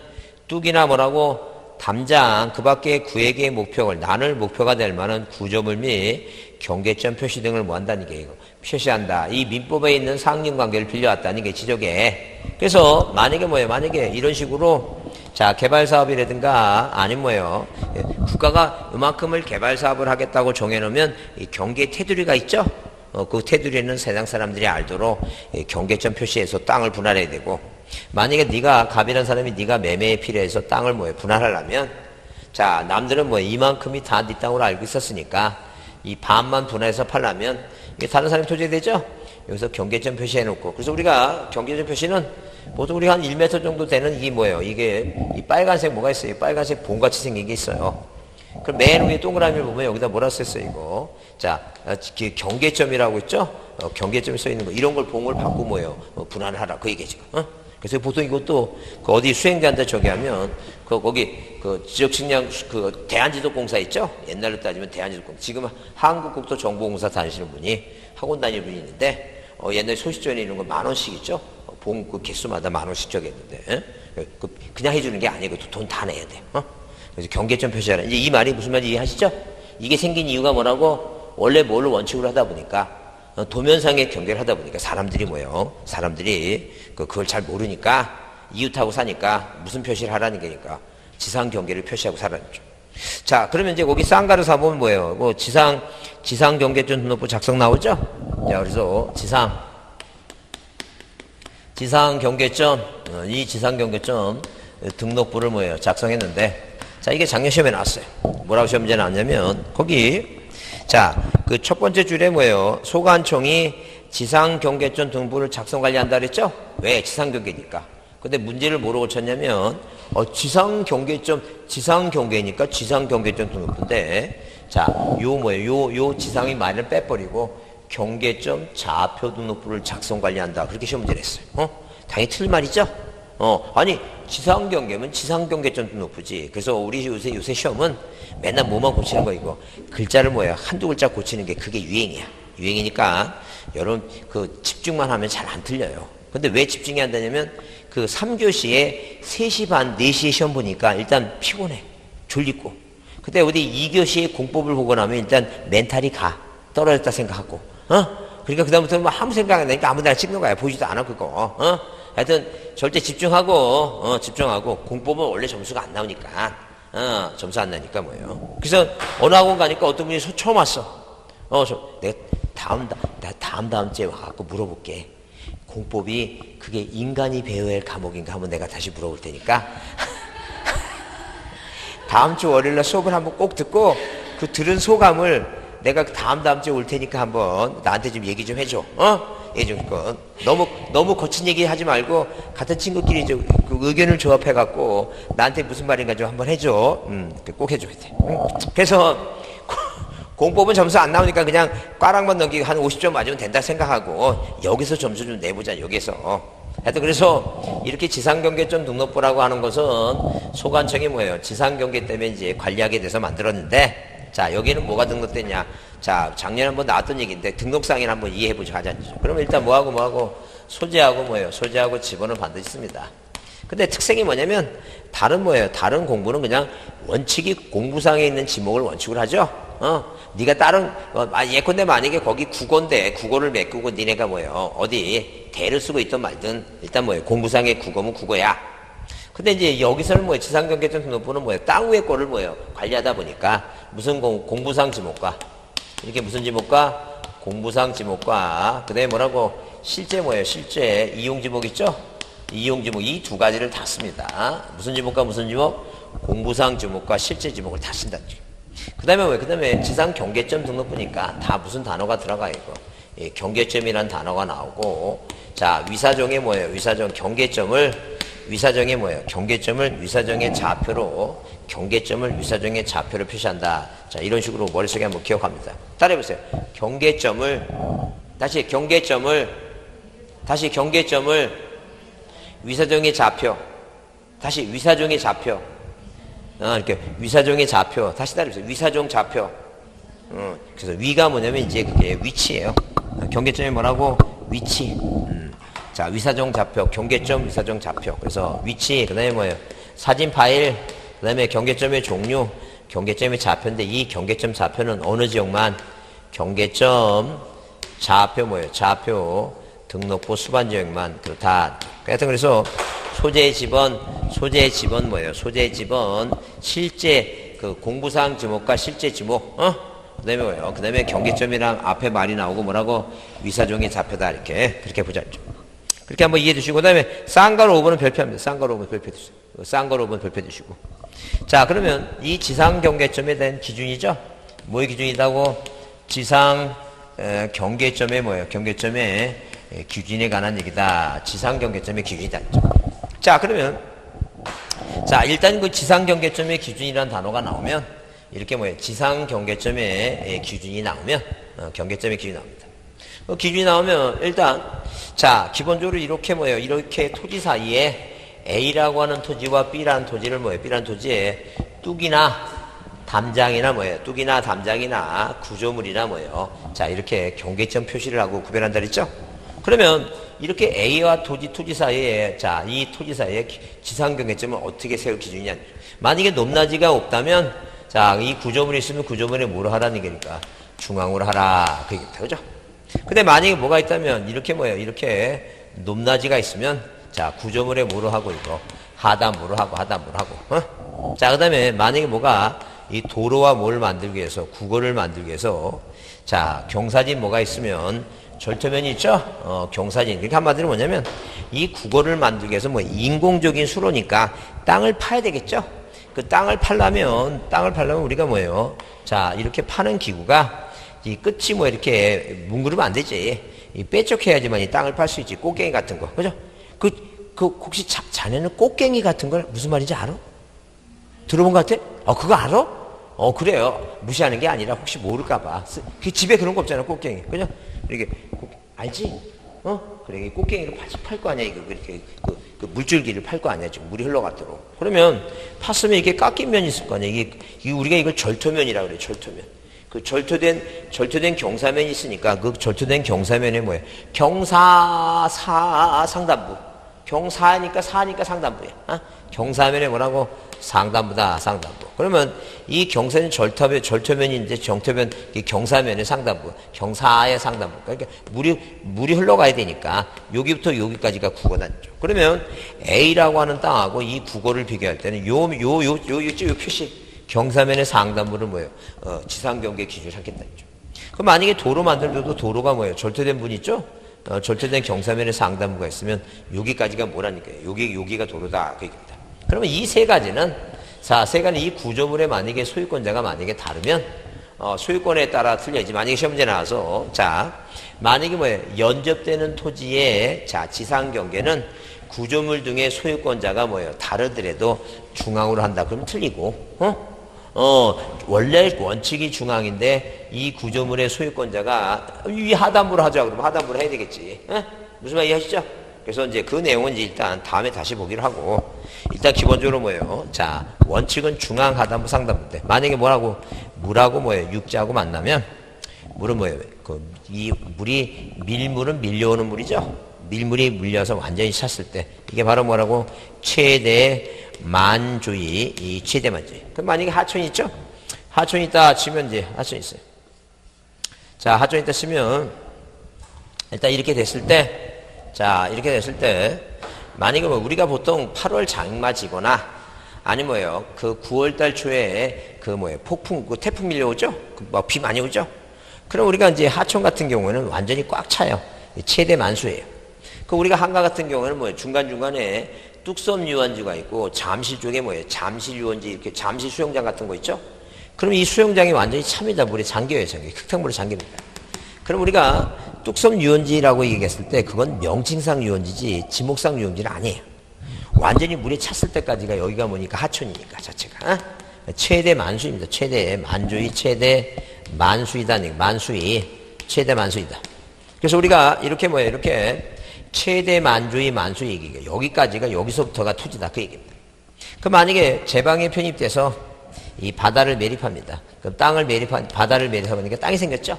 뚝이나 뭐라고 담장 그 밖에 구획의 목표를 나눌 목표가 될 만한 구조물 및 경계점 표시 등을 뭐 한다는 게 이거 표시한다. 이 민법에 있는 상린 관계를 빌려왔다는 게 지적에. 그래서 만약에 뭐예요? 만약에 이런 식으로 자 개발 사업이라든가 아니면 뭐예요? 국가가 이만큼을 개발 사업을 하겠다고 정해놓으면 이 경계 테두리가 있죠? 그 테두리는 세상 사람들이 알도록 경계점 표시해서 땅을 분할해야 되고 만약에 네가 갑이라는 사람이 네가 매매에 필요해서 땅을 뭐예요? 분할하려면 자 남들은 뭐 이만큼이 다 네 땅으로 알고 있었으니까 이 반만 분할해서 팔려면 이게 다른 사람이 토지에 되죠? 여기서 경계점 표시해놓고 그래서 우리가 경계점 표시는 보통 우리가 한 1m 정도 되는 이게 뭐예요? 이게 이 빨간색 뭐가 있어요? 빨간색 봉같이 생긴 게 있어요. 그럼 맨 위에 동그라미를 보면 여기다 뭐라 썼어요 이거? 자 경계점이라고 있죠? 경계점이 써 있는 거 이런 걸 봉을 받고 뭐예요? 분할을 하라 그 얘기죠. 그래서 보통 이것도 그 어디 수행자한테 저기 하면 거기 그 지적측량 그 대한지도공사 있죠? 옛날로 따지면 대한지도공사 지금 한국국토정보공사 다니시는 분이 학원 다니는 분이 있는데 옛날에 소시전에 이런 거 10,000원씩 있죠? 봉 그 개수마다 10,000원씩 저기 했는데 그냥 해주는 게 아니고 돈 다 내야 돼. 그래서 경계점 표시하라. 이제 이 말이 무슨 말인지 이해하시죠? 이게 생긴 이유가 뭐라고? 원래 뭘 원칙으로 하다 보니까 도면상의 경계를 하다 보니까 사람들이 뭐예요? 사람들이 그걸 잘 모르니까 이웃하고 사니까 무슨 표시를 하라는 거니까 지상 경계를 표시하고 살아있죠. 자, 그러면 이제 거기 쌍가루 사보면 뭐예요? 뭐 지상 경계점 등록부 작성 나오죠? 자, 그래서 지상 경계점, 이 지상 경계점 등록부를 뭐예요? 작성했는데, 자, 이게 작년 시험에 나왔어요. 뭐라고 시험 문제 나왔냐면, 거기, 자, 그 첫 번째 줄에 뭐예요? 소관청이 지상 경계점 등록부를 작성 관리한다 그랬죠? 왜? 지상 경계니까. 근데 문제를 뭐로 고쳤냐면, 지상 경계니까 지상 경계점 등록부인데, 자, 요 뭐예요? 요 지상의 말을 빼버리고, 경계점 좌표 등록부를 작성 관리한다. 그렇게 시험 문제를 했어요. 당연히 틀린 말이죠? 아니, 지상 경계면 지상 경계점 등록부지. 그래서 우리 요새 시험은 맨날 뭐만 고치는 거 이거. 글자를 뭐야? 한두 글자 고치는 게 그게 유행이야. 유행이니까, 여러분, 그 집중만 하면 잘 안 틀려요. 근데 왜 집중이 안 되냐면, 그 3교시에 3시 반, 4시에 시험 보니까 일단 피곤해. 졸리고. 근데 어디 2교시에 공법을 보고 나면 일단 멘탈이 떨어졌다 생각하고. 그러니까 그다음부터는 뭐 아무 생각 안 나니까 아무 데나 찍는 거야. 보지도 않아, 그거. 하여튼, 절대 집중하고, 공법은 원래 점수가 안 나오니까. 점수 안 나니까 뭐예요. 그래서 어느 학원 가니까 어떤 분이 처음 왔어. 내가 다음 주에 와갖고 물어볼게. 공법이 그게 인간이 배워야 할 과목인가 한번 내가 다시 물어볼 테니까 다음 주 월요일날 수업을 한번 꼭 듣고 그 들은 소감을 내가 다음 주에 올 테니까 한번 나한테 좀 얘기 좀 해줘. 얘기 좀 너무 거친 얘기 하지 말고 같은 친구끼리 좀 그 의견을 조합해갖고 나한테 무슨 말인가 좀 한번 해줘. 꼭 해줘야 돼. 그래서 공법은 점수 안 나오니까 그냥 꽈락만 넘기고 한 50점 맞으면 된다 생각하고 여기서 점수 좀 내보자, 여기서. 하여튼 그래서 이렇게 지상경계점 등록부라고 하는 것은 소관청이 뭐예요? 지상경계 때문에 이제 관리하게 돼서 만들었는데, 자, 여기는 뭐가 등록됐냐? 자, 작년에 한번 나왔던 얘기인데 등록상에는 한번 이해해보자 하자죠. 그러면 일단 뭐하고 소재하고 뭐예요? 소재하고 지번은 반드시 씁니다. 근데 특색이 뭐냐면 다른 공부는 그냥 원칙이 공부상에 있는 지목을 원칙으로 하죠. 네가 다른 예컨대 만약에 거기 국어인데 국어를 메꾸고 니네가 뭐예요? 어디 대를 쓰고 있던 말든 일단 뭐예요? 공부상의 국어면 국어야. 근데 이제 여기서는 뭐예요? 지상경계점 등록부는 뭐예요? 땅 위의 거를 뭐예요? 관리하다 보니까 무슨 공부상 지목과 이렇게 무슨 지목과 공부상 지목과 그다음에 뭐라고 실제 뭐예요? 실제 이용 지목 있죠? 이용 지목 이 두 가지를 다 씁니다. 무슨 지목과 무슨 지목? 공부상 지목과 실제 지목을 다 쓴다. 그 다음에 지상 경계점 등록부니까 다 무슨 단어가 들어가 있고, 예, 경계점이라는 단어가 나오고, 자, 위사정에 뭐예요? 위사정에 뭐예요? 경계점을 위사정의 좌표로, 경계점을 위사정의 좌표로 표시한다. 자, 이런 식으로 머릿속에 한번 기억합니다. 따라해보세요. 다시 경계점을 위사정의 좌표, 다시 위사정의 좌표, 이렇게 위사정의 좌표, 다시 따라해보세요. 위사정 좌표. 그래서 위가 뭐냐면 이제 그게 위치예요. 경계점이 뭐라고? 위치. 자, 위사정 좌표, 경계점, 위사정 좌표. 그래서 위치, 그 다음에 뭐예요? 사진 파일, 그 다음에 경계점의 종류, 경계점의 좌표인데 이 경계점 좌표는 어느 지역만? 경계점 좌표 뭐예요? 좌표 등록부 수반 지역만 그렇다. 하여튼 그래서 소재의 지번 뭐예요? 소재의 지번 실제 그 공부상 지목과 실제 지목, 그 다음에 뭐예요? 그 다음에 경계점이랑 앞에 말이 나오고 뭐라고? 위사정의 좌표다. 이렇게 그렇게 보자. 그렇게 한번 이해해 주시고, 그 다음에 쌍가로 5번은 별표합니다. 쌍가로 5번 별표 주세요. 쌍가로 5번 별표 주시고. 자, 그러면 이 지상 경계점에 대한 기준이죠? 뭐의 기준이라고? 지상 경계점의 뭐예요? 경계점의 기준에 관한 얘기다. 지상 경계점의 기준이다. 자, 그러면 자, 일단 그 지상 경계점의 기준이라는 단어가 나오면 이렇게 뭐예요? 지상 경계점의 기준이 나오면 경계점의 기준이 나옵니다. 기준이 나오면 일단 자, 기본적으로 이렇게 뭐예요? 이렇게 토지 사이에 A라고 하는 토지와 B라는 토지를 뭐예요? B라는 토지에 뚝이나 담장이나 뭐예요? 뚝이나 담장이나 구조물이나 뭐예요? 자, 이렇게 경계점 표시를 하고 구별한다 그랬죠? 그러면 이렇게 A와 토지 사이에 자, 이 토지 사이에 지상 경계점은 어떻게 세울 기준이냐? 만약에 높낮이가 없다면 자, 이 구조물이 있으면 구조물에 뭐로 하라는 얘기니까 중앙으로 하라. 그 얘기입니다. 그죠? 근데 만약에 뭐가 있다면 이렇게 뭐예요? 이렇게 높낮이가 있으면 자, 구조물에 뭐로 하고 이거 하단부로 하고 하단부로 하고 자, 그 다음에 만약에 뭐가 이 도로와 뭘 만들기 위해서, 국어를 만들기 위해서, 자, 경사진 뭐가 있으면 절토면이 있죠? 경사진. 그러니까 한마디로 뭐냐면 이 국어를 만들기 위해서 뭐 인공적인 수로니까 땅을 파야 되겠죠? 그 땅을 팔려면 우리가 뭐예요? 자, 이렇게 파는 기구가 이 끝이 뭐 이렇게 뭉그르면 안 되지. 이 빼쪽해야지만 이 땅을 팔 수 있지. 꽃갱이 같은 거. 그죠? 혹시 자네는 꽃갱이 같은 걸 무슨 말인지 알아? 들어본 것 같아? 그거 알아? 그래요. 무시하는 게 아니라 혹시 모를까봐. 그 집에 그런 거 없잖아, 꽃갱이. 그죠? 이렇게, 알지? 그래, 이 꽃갱이를 팔 거 아니야, 이거. 이렇게, 그 물줄기를 팔 거 아니야, 지금. 물이 흘러가도록. 그러면, 팠으면 이게 깎인 면이 있을 거 아니야. 우리가 이걸 절토면이라고 그래, 절토면. 그 절토된 경사면이 있으니까, 그 절토된 경사면에 뭐예요? 경사, 상단부. 경사니까 상단부야. 경사면에 뭐라고? 상단부다, 상단부. 그러면 이 경사는 절토면인데 이 경사면의 상단부, 경사의 상단부. 그러니까 물이 흘러가야 되니까 여기부터 여기까지가 국어단죠. 그러면 A라고 하는 땅하고 이 국어를 비교할 때는 요 표시 경사면의 상단부를 뭐예요? 지상경계 기준을 삼겠다 했죠. 그럼 만약에 도로 만들어도 도로가 뭐예요? 절토된 분 있죠? 절토된 경사면의 상단부가 있으면 여기까지가 뭐라니까요? 여기가 도로다. 그 얘기입니다. 그러면 이 세 가지는, 이 구조물의 만약에 소유권자가 만약에 다르면, 소유권에 따라 틀려야지. 만약에 시험 문제 나와서, 만약에 뭐예요? 연접되는 토지의, 지상 경계는 구조물 등의 소유권자가 뭐예요? 다르더라도 중앙으로 한다. 그러면 틀리고, 원래 원칙이 중앙인데, 이 구조물의 소유권자가 위 하단부로 하자. 그러면 하단부로 해야 되겠지. 무슨 말 이해하시죠? 그래서 이제 그 내용은 이제 일단 다음에 다시 보기로 하고, 일단 기본적으로 뭐예요? 원칙은 중앙, 하단부, 상단부인데, 만약에 물하고 뭐예요? 육지하고 만나면, 물은 뭐예요? 밀물은 밀려오는 물이죠? 밀물이 물려서 완전히 찼을 때, 이게 바로 뭐라고? 최대 만주의, 이 최대 만주의. 그럼 만약에 하천이 있죠? 하천이 있다 치면 이제, 하천이 있어요. 하천이 있다 치면, 일단 이렇게 됐을 때, 만약에 우리가 보통 8월 장마지거나, 아니 뭐예요, 9월달 초에 폭풍, 태풍 밀려오죠? 비 많이 오죠? 그럼 우리가 이제 하천 같은 경우에는 완전히 꽉 차요. 최대 만수예요. 우리가 한가 같은 경우에는 뭐예요? 중간중간에 뚝섬 유원지가 있고, 잠실 쪽에 뭐예요? 잠실 유원지, 이렇게 잠실 수영장 같은 거 있죠? 그럼 이 수영장이 완전히 찹니다. 물에 잠겨요, 흙탕물에 잠깁니다. 그럼 우리가 뚝섬 유원지라고 얘기했을 때 그건 명칭상 유원지지 지목상 유원지는 아니에요. 완전히 물에 찼을 때까지가 여기가 뭐니까 하천이니까 자체가. 최대 만수입니다. 최대 만주의 최대 만수이다. 만수이 최대 만수이다. 그래서 우리가 이렇게 뭐예요? 이렇게 최대 만주의 만수 얘기가 여기까지가 여기서부터가 토지다 그 얘기입니다. 그럼 만약에 제방에 편입돼서 이 바다를 매립합니다. 그럼 바다를 매립하니까 땅이 생겼죠?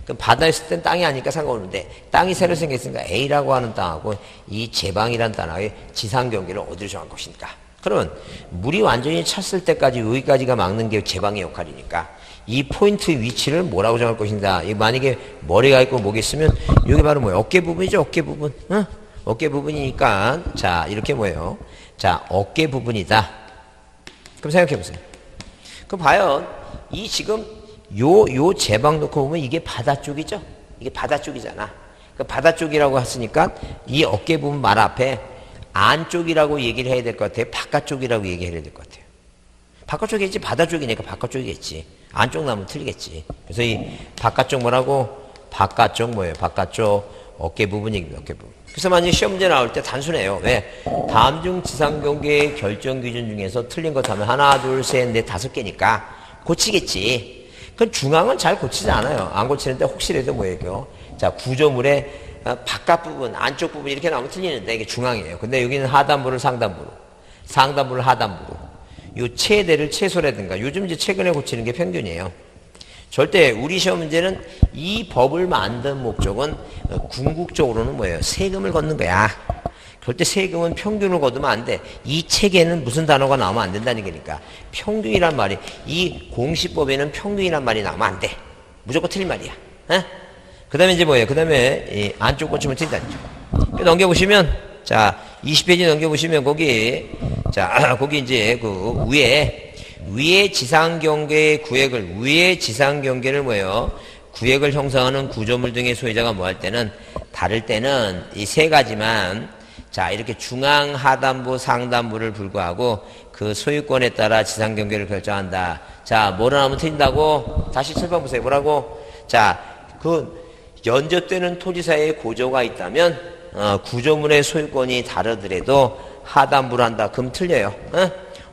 그럼 바다에 있을 땐 땅이 아니니까 상관없는데 땅이 새로 생겼으니까 A라고 하는 땅하고 이 제방이라는 땅하고의 지상 경계를 어디로 정할 것인가? 그러면 물이 완전히 찼을 때까지 여기까지가 막는 게 제방의 역할이니까 이 포인트 위치를 뭐라고 정할 것인가? 만약에 머리가 있고 목이 있으면 여기 바로 뭐예요? 어깨 부분이죠? 어깨 부분. 어깨 부분이니까 이렇게 뭐예요? 어깨 부분이다. 그럼 생각해 보세요. 그럼 과연 이 지금 요 제방 놓고 보면 이게 바다 쪽이죠? 이게 바다 쪽이잖아. 그 바다 쪽이라고 했으니까 이 어깨 부분 말 앞에 안쪽이라고 얘기를 해야 될 것 같아요. 바깥쪽이라고 얘기해야 될 것 같아요. 바깥쪽이겠지. 바다 쪽이니까 바깥쪽이겠지. 안쪽 나면 틀리겠지. 그래서 이 바깥쪽 뭐라고? 바깥쪽 뭐예요? 바깥쪽 어깨 부분 얘기입니다. 어깨 부분. 그래서 만약에 시험 문제 나올 때 단순해요. 왜? 다음 중 지상 경계의 결정 기준 중에서 틀린 것 하면 하나, 둘, 셋, 넷, 5개니까 고치겠지. 그 중앙은 잘 고치지 않아요. 안 고치는데 혹시라도 뭐예요? 구조물의 바깥 부분, 안쪽 부분 이렇게 나오면 틀리는데 이게 중앙이에요. 근데 여기는 하단부를 상단부로, 상단부를 하단부로. 요 최대를 최소라든가 요즘 이제 최근에 고치는 게 평균이에요. 절대 우리 시험 문제는 이 법을 만든 목적은 궁극적으로는 뭐예요? 세금을 걷는 거야. 절대 세금은 평균을 거두면 안 돼. 이 책에는 무슨 단어가 나오면 안 된다는 거니까. 평균이란 말이, 이 공시법에는 평균이란 말이 나오면 안 돼. 무조건 틀린 말이야. 그 다음에 이제 뭐예요? 그 다음에 안쪽 고치면 틀린다는 거죠. 넘겨보시면, 20페이지 넘겨보시면 거기, 자, 거기 이제 그 위에 지상 경계의 구획을, 위에 지상 경계를 뭐예요? 구획을 형성하는 구조물 등의 소유자가 뭐 할 때는, 다를 때는 이 세 가지만, 자, 이렇게 중앙, 하단부, 상단부를 불구하고 그 소유권에 따라 지상 경계를 결정한다. 자, 뭐를 하면 틀린다고? 다시 칠번 보세요. 뭐라고? 자, 그 연접되는 토지 사이에 고조가 있다면, 구조물의 소유권이 다르더라도 하단부를 한다. 그럼 틀려요.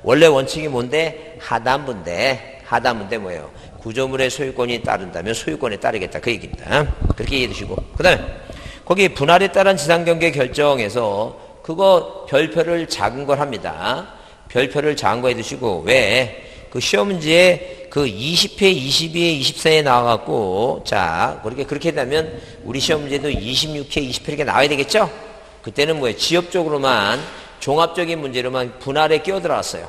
원래 원칙이 뭔데? 하단부인데 뭐예요? 구조물의 소유권이 따른다면 소유권에 따르겠다. 그 얘기입니다. 그렇게 이해해 두시고. 그 다음에 거기 분할에 따른 지상경계 결정에서 그거 별표를 작은 걸 합니다. 별표를 작은 거 해두시고. 왜? 그 시험 문제에 그 20회, 22회, 24회 나와갖고, 자, 그렇게 되면 우리 시험 문제도 26회, 28회 이렇게 나와야 되겠죠? 그때는 뭐예요? 지역적으로만, 종합적인 문제로만 분할에 끼어들어왔어요.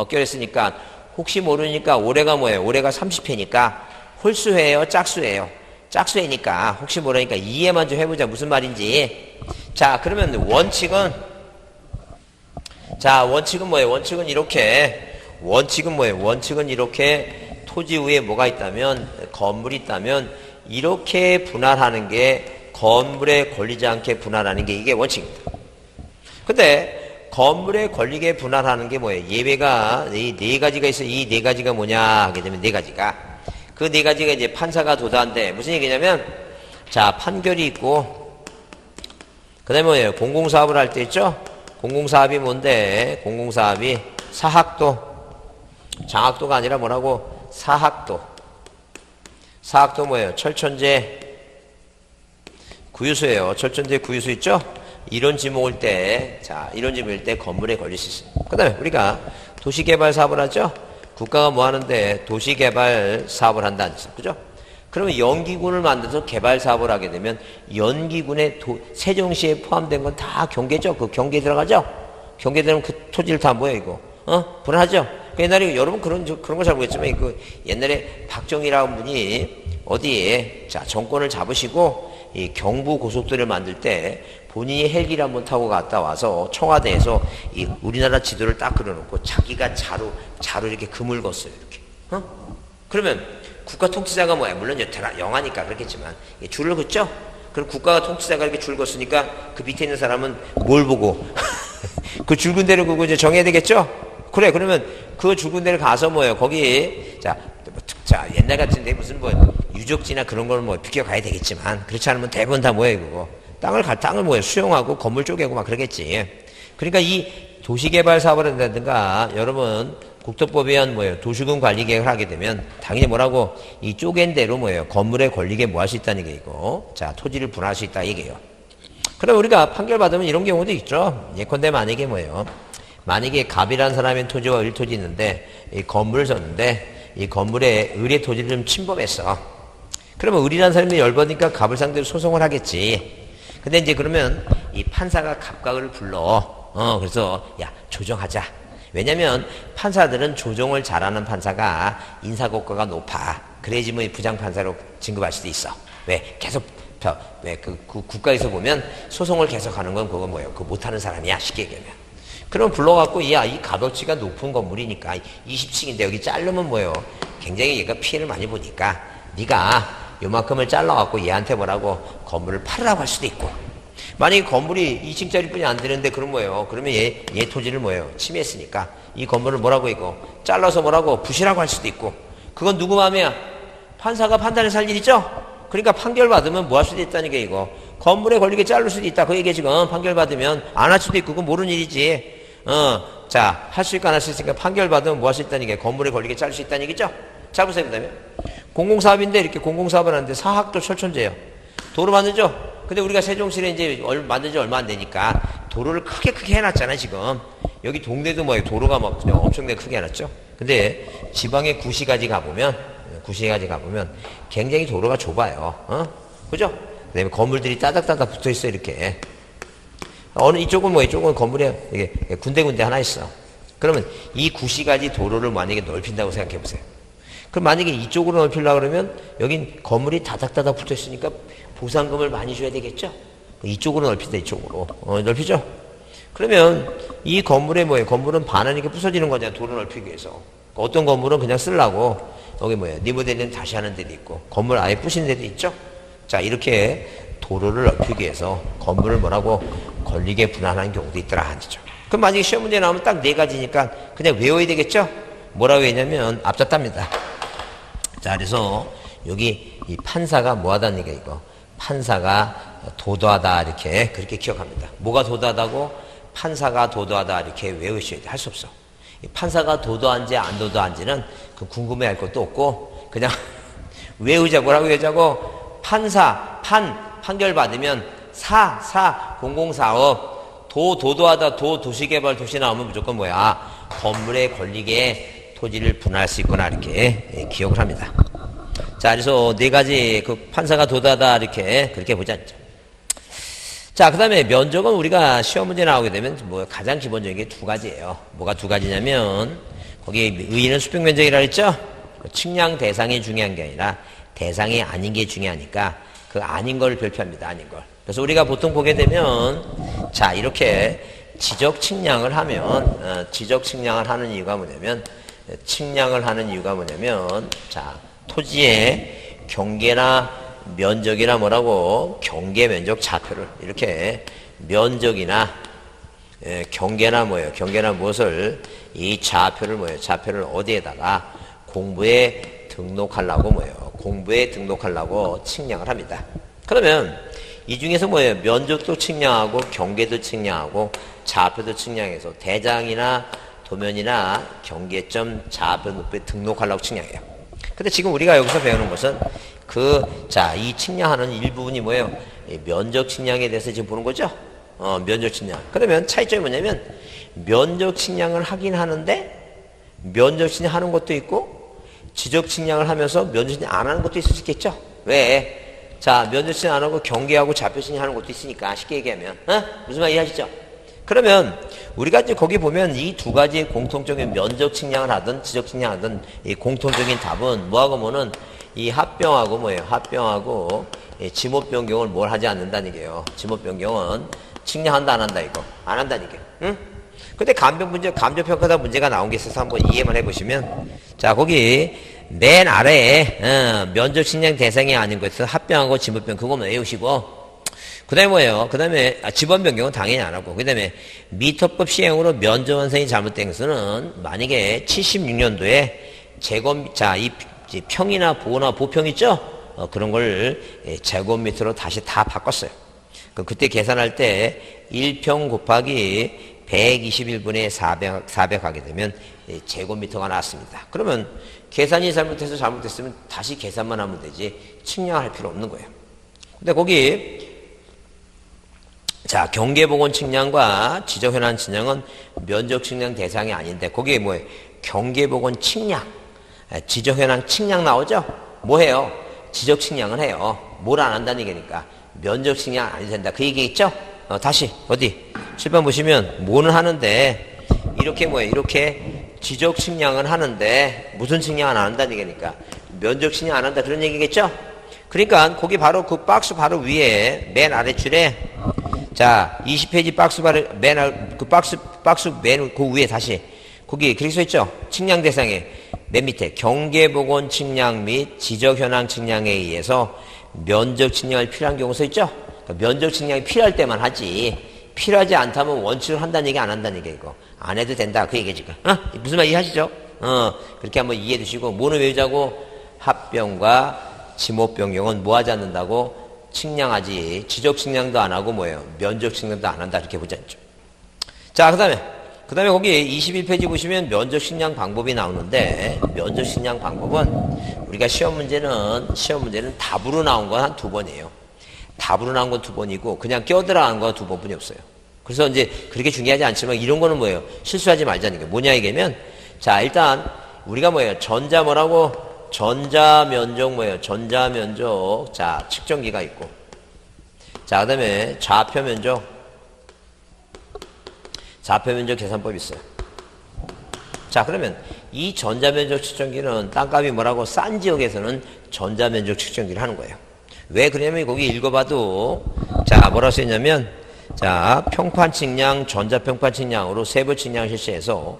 끼어있으니까, 혹시 모르니까 올해가 뭐예요? 올해가 30회니까, 홀수회예요? 짝수회예요? 짝수회니까, 혹시 모르니까 2회만 좀 해보자. 무슨 말인지. 자, 그러면 원칙은 뭐예요? 원칙은 뭐예요? 원칙은 이렇게 토지 위에 뭐가 있다면, 건물이 있다면, 이렇게 분할하는 게, 건물에 걸리지 않게 분할하는 게 이게 원칙입니다. 근데, 건물에 걸리게 분할하는 게 뭐예요? 예외가, 이 네 가지가 있어요. 이 네 가지가 뭐냐? 하게 되면 네 가지가. 그 네 가지가 이제 판사가 도다한데, 무슨 얘기냐면, 자, 판결이 있고, 그 다음에 뭐예요? 공공사업을 할 때 있죠? 공공사업이 뭔데? 공공사업이 사학도, 장학도가 아니라 뭐라고? 사학도. 사학도 뭐예요? 철천제 구유소예요. 철천제 구유소 있죠? 이런 지목일 때, 자, 이런 지목일 때 건물에 걸릴 수 있어요. 그 다음에 우리가 도시개발 사업을 하죠? 국가가 뭐 하는데 도시개발 사업을 한다는 뜻이죠. 그죠? 그러면 연기군을 만들어서 개발 사업을 하게 되면 연기군의 세종시에 포함된 건 다 경계죠? 그 경계에 들어가죠? 경계에 들어가면 그 토지를 다 뭐예요, 이거? 분할하죠? 옛날에 여러분 그런 거 잘 모르겠지만 그 옛날에 박정희라는 분이 어디에 자 정권을 잡으시고 이 경부 고속도로를 만들 때 본인이 헬기를 한번 타고 갔다 와서 청와대에서 이 우리나라 지도를 딱 그려놓고 자기가 자로 이렇게 금을 걷어요. 이렇게. 그러면 국가 통치자가 뭐야? 물론 영하니까 그렇겠지만 줄을 긋죠? 그럼 국가가 통치자가 이렇게 줄 걷으니까 그 밑에 있는 사람은 뭘 보고 그 줄근 대로 그거 이제 정해야 되겠죠? 그래, 그러면 그 줄근 대로 가서 뭐예요? 거기 자 옛날 같은데 무슨 뭐 유적지나 그런 걸 뭐 비껴가야 되겠지만 그렇지 않으면 대부분 다 뭐예요, 그거? 땅을 뭐예요? 수용하고 건물 쪼개고 막 그러겠지. 그러니까 이 도시개발 사업을 한다든가 여러분 국토법에 의한 뭐예요? 도시군 관리 계획을 하게 되면 당연히 뭐라고 이 쪼갠 대로 뭐예요? 건물에 걸리게 뭐 할 수 있다는 얘기고, 자 토지를 분할할 수 있다 얘기예요. 그럼 우리가 판결 받으면 이런 경우도 있죠. 예컨대 만약에 뭐예요? 만약에 갑이라는 사람의 토지와 을토지 있는데 이 건물을 졌는데 이 건물에 을의 토지를 좀 침범했어. 그러면 을이라는 사람이 열받으니까 갑을 상대로 소송을 하겠지. 근데 이제 그러면 이 판사가 갑과 을을 불러. 그래서 야 조정하자. 왜냐면 판사들은 조정을 잘하는 판사가 인사고과가 높아. 그래야지 뭐 부장판사로 진급할 수도 있어. 왜? 계속 그 국가에서 보면 소송을 계속하는 건 그거 뭐예요? 그거 못하는 사람이야. 쉽게 얘기하면. 그럼 불러갖고 야 이 값어치가 높은 건물이니까 20층인데 여기 자르면 뭐예요? 굉장히 얘가 피해를 많이 보니까 네가 요만큼을 잘라갖고 얘한테 뭐라고 건물을 팔으라고 할 수도 있고, 만약에 건물이 2층짜리 뿐이 안 되는데 그럼 뭐예요? 그러면 얘 토지를 뭐예요? 침해했으니까 이 건물을 뭐라고 이거 잘라서 뭐라고 부시라고 할 수도 있고, 그건 누구 마음이야? 판사가 판단해서 할 일이죠? 그러니까 판결 받으면 뭐 할 수도 있다는 게 이거 건물에 걸리게 자를 수도 있다. 그 얘기 지금 판결 받으면 안 할 수도 있고 그건 모르는 일이지. 자, 할 수 있고 안 할 수 있으니까 판결 받으면 뭐 할 수 있다는 게 건물에 걸리게 자를 수 있다는 얘기죠? 자, 보세요. 그 다음에 공공사업인데 이렇게 공공사업을 하는데 사학도 철천제예요. 도로 만들죠? 근데 우리가 세종시에 이제 만든 지 얼마 안 되니까 도로를 크게 해놨잖아요, 지금. 여기 동네도 뭐예요? 도로가 막 그냥 엄청나게 크게 해놨죠? 근데 지방의 구시까지 가보면 굉장히 도로가 좁아요. 그죠? 그 다음에 건물들이 따닥따닥 붙어 있어요, 이렇게. 이쪽은 건물에 이게 군데군데 하나 있어. 그러면 이 구시가지 도로를 만약에 넓힌다고 생각해 보세요. 그럼 만약에 이쪽으로 넓히려고 그러면 여긴 건물이 다닥다닥 붙어 있으니까 보상금을 많이 줘야 되겠죠? 이쪽으로 넓힌다, 이쪽으로. 넓히죠? 그러면 이 건물에 뭐예요? 건물은 반하니까 부서지는 거잖아요. 도로 넓히기 위해서. 어떤 건물은 그냥 쓰려고 여기 뭐예요? 리모델링 다시 하는 데도 있고 건물 아예 부시는 데도 있죠. 자, 이렇게 도로를 넓히기 위해서 건물을 뭐라고 걸리게 분할하는 경우도 있더라 하죠. 그럼 만약에 시험 문제 나오면 딱 네 가지니까 그냥 외워야 되겠죠? 뭐라고 했냐면 앞잡답니다. 자, 그래서 여기 이 판사가 뭐하다는 얘기야 이거. 판사가 도도하다 이렇게 그렇게 기억합니다. 뭐가 도도하다고? 판사가 도도하다 이렇게 외우셔야 돼. 할 수 없어. 판사가 도도한지 안 도도한지는 그 궁금해할 것도 없고 그냥 외우자. 뭐라고 외우자고? 판사 판결 받으면 0045 도도하다 도시개발 도시 나오면 무조건 뭐야? 건물에 걸리게 토지를 분할할 수 있구나 이렇게 기억을 합니다. 자, 그래서 네 가지 그 판사가 도도하다 이렇게 그렇게 보지 않죠. 자, 그 다음에 면적은 우리가 시험 문제 나오게 되면 뭐 가장 기본적인 게 두 가지예요. 뭐가 두 가지냐면 거기 의의는 수평 면적이라 그랬죠? 측량 대상이 중요한 게 아니라 대상이 아닌 게 중요하니까 그 아닌 걸 별표합니다. 아닌 걸. 그래서 우리가 보통 보게 되면 자, 이렇게 지적 측량을 하면 지적 측량을 하는 이유가 뭐냐면 측량을 하는 이유가 뭐냐면 자, 토지의 경계나 면적이나 뭐라고 경계 면적 좌표를 이렇게 면적이나 경계나 뭐예요? 경계나 무엇을 이 좌표를 뭐예요? 좌표를 어디에다가 공부에 등록하려고 뭐예요? 공부에 등록하려고 측량을 합니다. 그러면 이 중에서 뭐예요? 면적도 측량하고 경계도 측량하고 좌표도 측량해서 대장이나 도면이나 경계점 좌표 높이에 등록하려고 측량해요. 근데 지금 우리가 여기서 배우는 것은 이 측량하는 일부분이 뭐예요? 면적 측량에 대해서 지금 보는 거죠? 면적 측량. 그러면 차이점이 뭐냐면, 면적 측량을 하긴 하는데, 면적 측량 하는 것도 있고, 지적 측량을 하면서 면적 측량 안 하는 것도 있을 수 있겠죠? 왜? 자, 면적 측량 안 하고 경계하고 좌표 측량 하는 것도 있으니까, 쉽게 얘기하면. 무슨 말 이해하시죠? 그러면 우리가 이제 거기 보면 이 두 가지의 공통적인 면적 측량을 하든 지적 측량하든 이 공통적인 답은 뭐하고 뭐는 이 합병하고 뭐예요? 합병하고 지목 변경을 뭘 하지 않는다는 얘기예요. 지목 변경은 측량한다 안 한다 이거 안 한다는 얘기예요. 응? 근데 감정평가다 문제가 나온 게 있어서 한번 이해만 해보시면 자, 거기 맨 아래에 면적 측량 대상이 아닌 것에서 합병하고 지목 변경 그거만 외우시고 그 다음에 뭐예요? 그 다음에 지번 변경은 당연히 안 하고 그 다음에 미터법 시행으로 면적 완성이 잘못된 것은 만약에 76년도에 이 평이나 보나 보평 있죠? 그런 걸 제곱미터로 다시 다 바꿨어요. 그때 계산할 때 1평 곱하기 121분의 400 하게 되면 제곱미터가 나왔습니다. 그러면 계산이 잘못됐으면 다시 계산만 하면 되지 측량할 필요 없는 거예요. 근데 거기 자, 경계복원 측량과 지적현황 측량은 면적 측량 대상이 아닌데 거기에 뭐예요? 경계복원 측량, 지적현황 측량 나오죠? 뭐 해요? 지적 측량을 해요. 뭘 안 한다는 얘기니까 면적 측량 안 해도 된다. 그 얘기 있죠? 다시 어디 7번 보시면 뭐는 하는데 이렇게 뭐예요? 이렇게 지적 측량을 하는데 무슨 측량 안 한다는 얘기니까 면적 측량 안 한다 그런 얘기겠죠? 그러니까 거기 바로 그 박스 바로 위에 맨 아래줄에 자, 20페이지 박스 바로 박스 맨 그 위에 다시 거기 그렇게 써 있죠? 측량 대상에 맨 밑에 경계복원 측량 및 지적 현황 측량에 의해서 면적 측량이 필요한 경우 써 있죠? 그러니까 면적 측량이 필요할 때만 하지 필요하지 않다면 원칙을 한다는 얘기 안 한다는 얘기 이거 안 해도 된다 그 얘기 지금 무슨 말 이해하시죠? 그렇게 한번 이해해 두시고 뭐는 외우자고 합병과 지목 변경은 뭐 하지 않는다고 측량하지 지적 측량도 안 하고 뭐예요? 면적 측량도 안 한다 이렇게 보지 않죠. 자, 그 다음에 거기 21페이지 보시면 면적 측량 방법이 나오는데 면적 측량 방법은 우리가 시험 문제는 답으로 나온 건 한 2번이에요. 답으로 나온 건 2번이고 그냥 껴들어간 건 2번뿐이 없어요. 그래서 이제 그렇게 중요하지 않지만 이런 거는 뭐예요? 실수하지 말자는 게 뭐냐 이게면 자, 일단 우리가 뭐예요? 전자면적 뭐예요? 전자면적 자, 측정기가 있고 자, 그 다음에 좌표면적 계산법이 있어요. 자, 그러면 이 전자면적 측정기는 땅값이 뭐라고 싼 지역에서는 전자면적 측정기를 하는 거예요. 왜 그러냐면 거기 읽어봐도 자, 뭐라고 써있냐면 자, 평판측량, 전자평판측량으로 세부 측량을 실시해서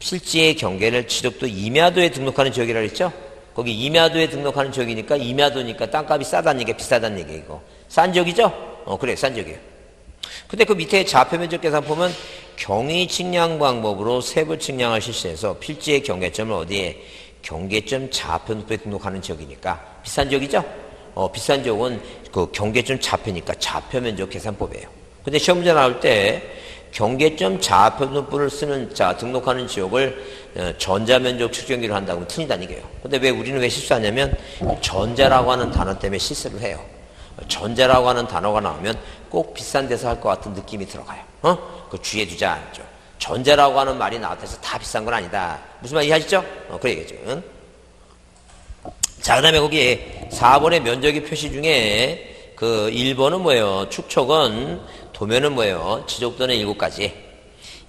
필지의 경계를 지적도 임야도에 등록하는 지역이라고 했죠? 거기 임야도에 등록하는 지역이니까 임야도니까 땅값이 싸다는 얘기, 비싸다는 얘기고. 싼 지역이죠? 그래, 싼 지역이에요. 근데 그 밑에 좌표 면적 계산 보면 경위 측량 방법으로 세부 측량을 실시해서 필지의 경계점을 어디에? 경계점 좌표에 등록하는 지역이니까 비싼 지역이죠? 비싼 지역은 그 경계점 좌표니까 좌표 면적 계산법이에요. 근데 시험 문제 나올 때 경계점 좌표분포를 쓰는 등록하는 지역을 전자면적 측정기로 한다고 하면 틀린다는 얘기예요. 근데 왜 우리는 왜 실수하냐면 전자라고 하는 단어 때문에 실수를 해요. 전자라고 하는 단어가 나오면 꼭 비싼 데서 할 것 같은 느낌이 들어가요. 그 주의해 두자 않죠. 전자라고 하는 말이 나왔다 해서 다 비싼 건 아니다. 무슨 말 이해하시죠? 그 얘기죠. 자, 그 다음에 거기 4번의 면적의 표시 중에 그 1번은 뭐예요? 축척은 도면은 뭐예요? 지적도는 7가지.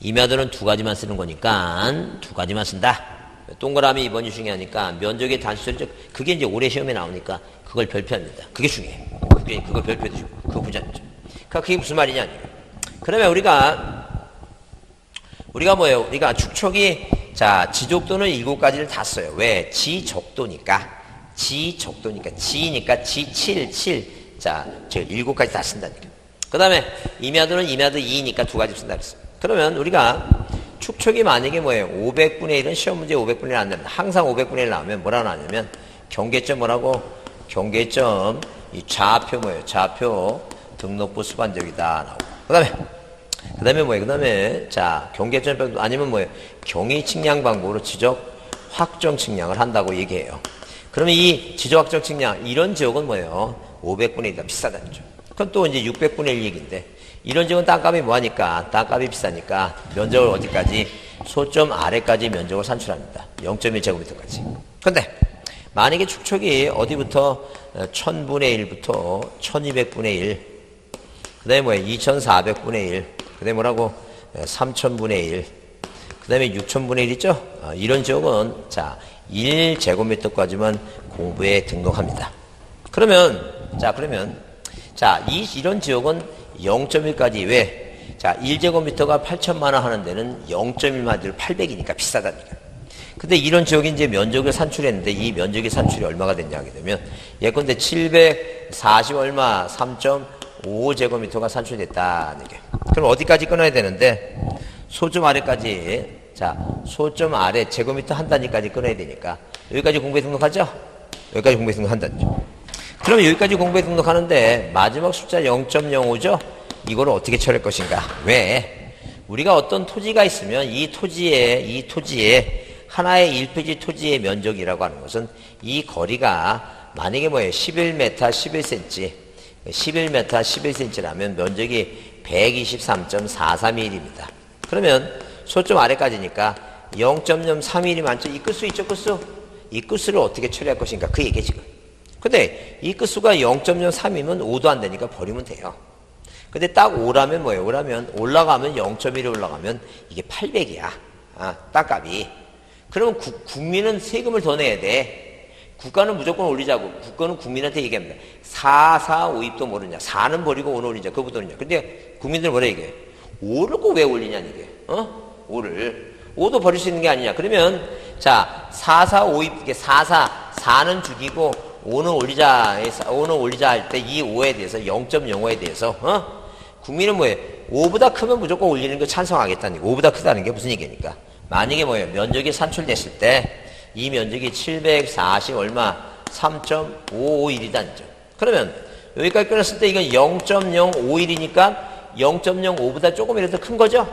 임야도는 2가지만 쓰는 거니까 2가지만 쓴다. 동그라미 2번이 중요하니까 면적의 단수적 그게 이제 올해 시험에 나오니까 그걸 별표합니다. 그게 중요해. 그걸 별표해 주시고 그거 보지 않죠. 그러니까 그게 무슨 말이냐? 그러면 우리가 뭐예요? 우리가 축척이 지적도는 7가지를 다 써요. 왜? 지적도니까. 지니까 G7, 7. 저 7가지 다 쓴다니까. 그 다음에 임야도는 임야도 2니까 2가지 쓴다 그랬어요. 그러면 우리가 축척이 만약에 뭐예요? 500분의 1은 시험 문제 500분의 1 안 나면 항상 500분의 1 나오면 뭐라 나오냐면 경계점 뭐라고? 경계점 이 좌표 뭐예요? 좌표 등록부 수반적이다 나오고. 그 다음에 뭐예요? 그 다음에 경계점 아니면 뭐예요? 경위 측량 방법으로 지적 확정 측량을 한다고 얘기해요. 그러면 이 지적 확정 측량 이런 지역은 뭐예요? 500분의 1이다 비싸다는 점. 그건 또 이제 600분의 1 얘기인데 이런 지역은 땅값이 뭐하니까 땅값이 비싸니까 면적을 어디까지? 소점 아래까지 면적을 산출합니다. 0.1제곱미터까지. 근데 만약에 축척이 어디부터 1000분의 1부터 1200분의 1 그 다음에 뭐예요? 2400분의 1 그 다음에 뭐라고? 3000분의 1 그 다음에 6000분의 1 있죠? 이런 지역은 1제곱미터까지만 공부에 등록합니다. 그러면 이런 지역은 0.1까지 왜? 1제곱미터가 8천만 원 하는 데는 0.1마디로 800이니까 비싸다는 얘기예요. 근데 이런 지역이 이제 면적을 산출했는데 이 면적의 산출이 얼마가 됐냐 하게 되면 예컨대 740 얼마 3.5제곱미터가 산출됐다는 얘기예요. 그럼 어디까지 끊어야 되는데 소점 아래까지 소점 아래 제곱미터 한 단위까지 끊어야 되니까 여기까지 공부에 등록하죠? 여기까지 공부에 등록한다는 점. 그러면 여기까지 공부에 등록하는데 마지막 숫자 0.05죠? 이거를 어떻게 처리할 것인가? 왜? 우리가 어떤 토지가 있으면 이 토지에 하나의 1페이지 토지의 면적이라고 하는 것은 이 거리가 만약에 뭐예요? 11m 11cm 11m 11cm라면 면적이 123.431입니다. 그러면 소점 아래까지니까 0.03mm 많죠? 이 끝수 있죠? 끝수? 이 끝수를 어떻게 처리할 것인가? 그 얘기에 지금. 근데 이 끝수가 0.03이면 5도 안 되니까 버리면 돼요. 근데 딱 5라면 뭐예요? 5라면 올라가면 0.1이 올라가면 이게 800이야. 땅값이. 그러면 국민은 세금을 더 내야 돼. 국가는 무조건 올리자고. 국가는 국민한테 얘기합니다. 4, 5입도 모르냐. 4는 버리고 5는 올리자. 그거보다 올리냐. 근데 국민들은 뭐라 얘기해? 5를 꼭 왜 올리냐는 얘기해. 5를. 5도 버릴 수 있는 게 아니냐. 그러면 4, 5입, 이게 4는 죽이고 5는 올리자 할 때 이 5에 대해서 0.05에 대해서 국민은 뭐예요? 5보다 크면 무조건 올리는 거 찬성하겠다는 얘기. 5보다 크다는 게 무슨 얘기니까? 만약에 뭐예요? 면적이 산출됐을 때 이 면적이 740 얼마 3.551이다는 점. 그러면 여기까지 끊었을 때 이건 0.051이니까 0.05보다 조금이라도 큰 거죠?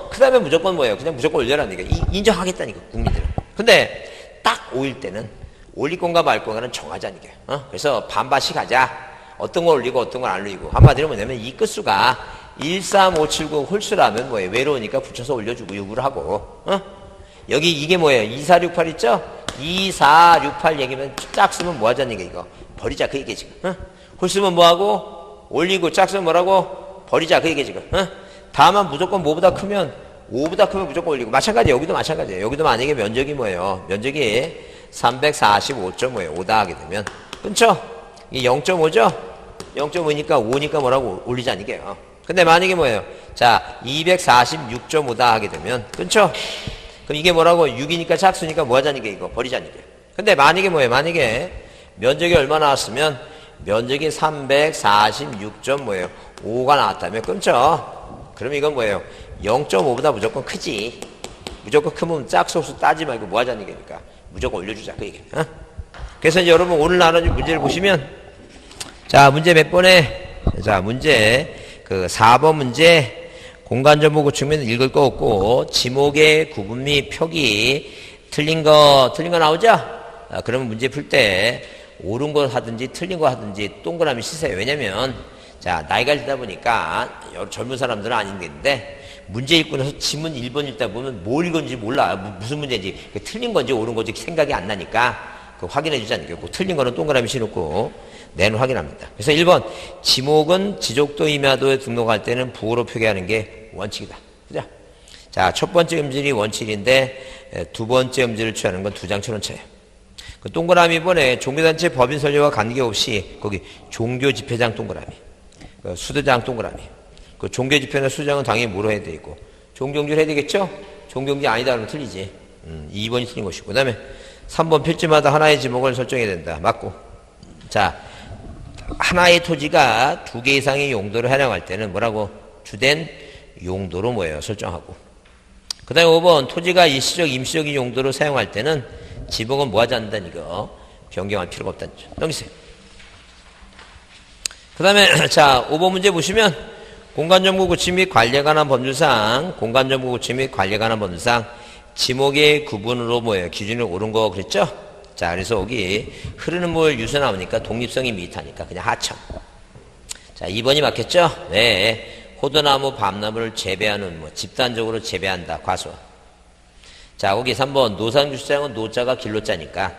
크다면 무조건 뭐예요? 그냥 무조건 올려라는 얘기야. 인정하겠다니까, 국민들은. 근데 딱 5일 때는 올릴 건가 말 건가는 정하자는 얘기야. 그래서 반반씩 하자. 어떤 걸 올리고 어떤 걸 안 올리고. 한마디로 뭐냐면 이 끝수가 13579 홀수라면 뭐예요? 외로우니까 붙여서 올려주고 요구를 하고. 여기 이게 뭐예요? 2468 있죠? 2468 얘기면 짝 쓰면 뭐 하자는 얘기야, 이거. 버리자, 그 얘기야, 지금. 홀수면 뭐 하고? 올리고 짝 쓰면 뭐라고? 버리자, 그 얘기야, 지금. 다만 무조건 뭐보다 크면 5보다 크면 무조건 올리고. 마찬가지예요. 여기도 마찬가지예요. 여기도 만약에 면적이 뭐예요? 면적이 345.5예요. 5다 하게 되면. 끊죠? 이게 0.5죠? 0.5니까 5니까 뭐라고 올리자는 얘기예요. 근데 만약에 뭐예요? 자, 246.5다 하게 되면, 그렇죠? 그럼 이게 뭐라고? 6이니까 작수니까 뭐 하자는 게 이거? 버리자는 게. 근데 만약에 뭐예요? 만약에 면적이 얼마 나왔으면 면적이 346. 뭐예요? 5가 나왔다면, 그렇죠? 그럼 이건 뭐예요? 0.5보다 무조건 크지. 무조건 크면 짝수수 따지 말고 뭐 하자는 얘기니까. 무조건 올려주자. 그 얘기. 어? 그래서 이제 여러분 오늘 나눠준 문제를 보시면, 자, 문제 몇 번에, 자, 문제, 그 4번 문제, 공간정보 구축면 읽을 거 없고, 지목의 구분 및 표기, 틀린 거 나오죠? 아, 그러면 문제 풀 때, 옳은 거 하든지 틀린 거 하든지 동그라미 치세요. 왜냐면, 자, 나이가 들다 보니까, 젊은 사람들은 아닌데, 문제 읽고 나서 지문 1번 읽다 보면 뭘 읽었는지 몰라. 무슨 문제인지, 틀린 건지 옳은 건지 생각이 안 나니까, 확인해 주지 않겠고, 틀린 거는 동그라미 쳐놓고, 내는 확인합니다. 그래서 1번, 지목은 지족도 임야도에 등록할 때는 부호로 표기하는 게 원칙이다. 그죠? 자, 첫 번째 음질이 원칙인데, 두 번째 음질을 취하는 건 2장 1,000원짜리예요. 그 동그라미 번에 종교단체 법인 설립과 관계없이, 거기 종교집회장 동그라미, 그 수도장 동그라미. 그 종교집회나 수장은 당연히 뭐로 해야 되고, 종경지를 해야 되겠죠? 종경지 아니다 그러면 틀리지. 2번이 틀린 것이고. 그 다음에 3번 필지마다 하나의 지목을 설정해야 된다. 맞고. 자, 하나의 토지가 2개 이상의 용도를 활용할 때는 뭐라고? 주된 용도로 뭐예요? 설정하고. 그 다음에 5번, 토지가 일시적, 임시적인 용도로 사용할 때는 지목은 뭐 하지 않는다는 이거. 변경할 필요가 없다는 점. 넘기세요. 그 다음에, 자, 5번 문제 보시면, 공간정보 구축 및 관리에 관한 법률상, 공간정보 구축 및 관리에 관한 법률상, 지목의 구분으로 뭐예요? 기준이 옳은 거 그랬죠? 자, 그래서 여기 흐르는 물 유수 나오니까 독립성이 미타니까 그냥 하천. 자, 2번이 맞겠죠? 네. 호두나무, 밤나무를 재배하는 뭐 집단적으로 재배한다. 과수. 자, 거기 3번 노상주차장은 노자가 길로자니까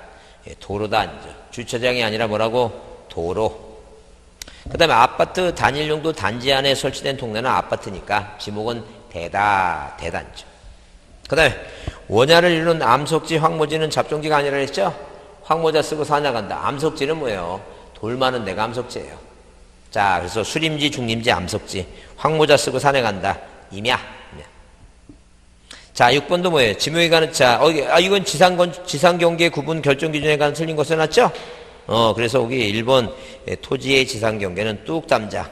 도로다 아니죠. 주차장이 아니라 뭐라고? 도로. 그 다음에 아파트 단일용도 단지 안에 설치된 동네는 아파트니까 지목은 대단죠. 그 다음에 원야를 이루는 암석지, 황모지는 잡종지가 아니라 했죠? 황모자 쓰고 사냥한다. 암석지는 뭐예요? 돌 많은 데가 암석지예요. 자, 그래서 수림지, 중림지, 암석지. 황모자 쓰고 사냥한다. 임야. 자, 6번도 뭐예요? 지목에 관한, 자, 이건 지상경계 구분 결정 기준에 관한 틀린 거 써놨죠? 그래서 여기 1번 토지의 지상경계는 뚝 담자.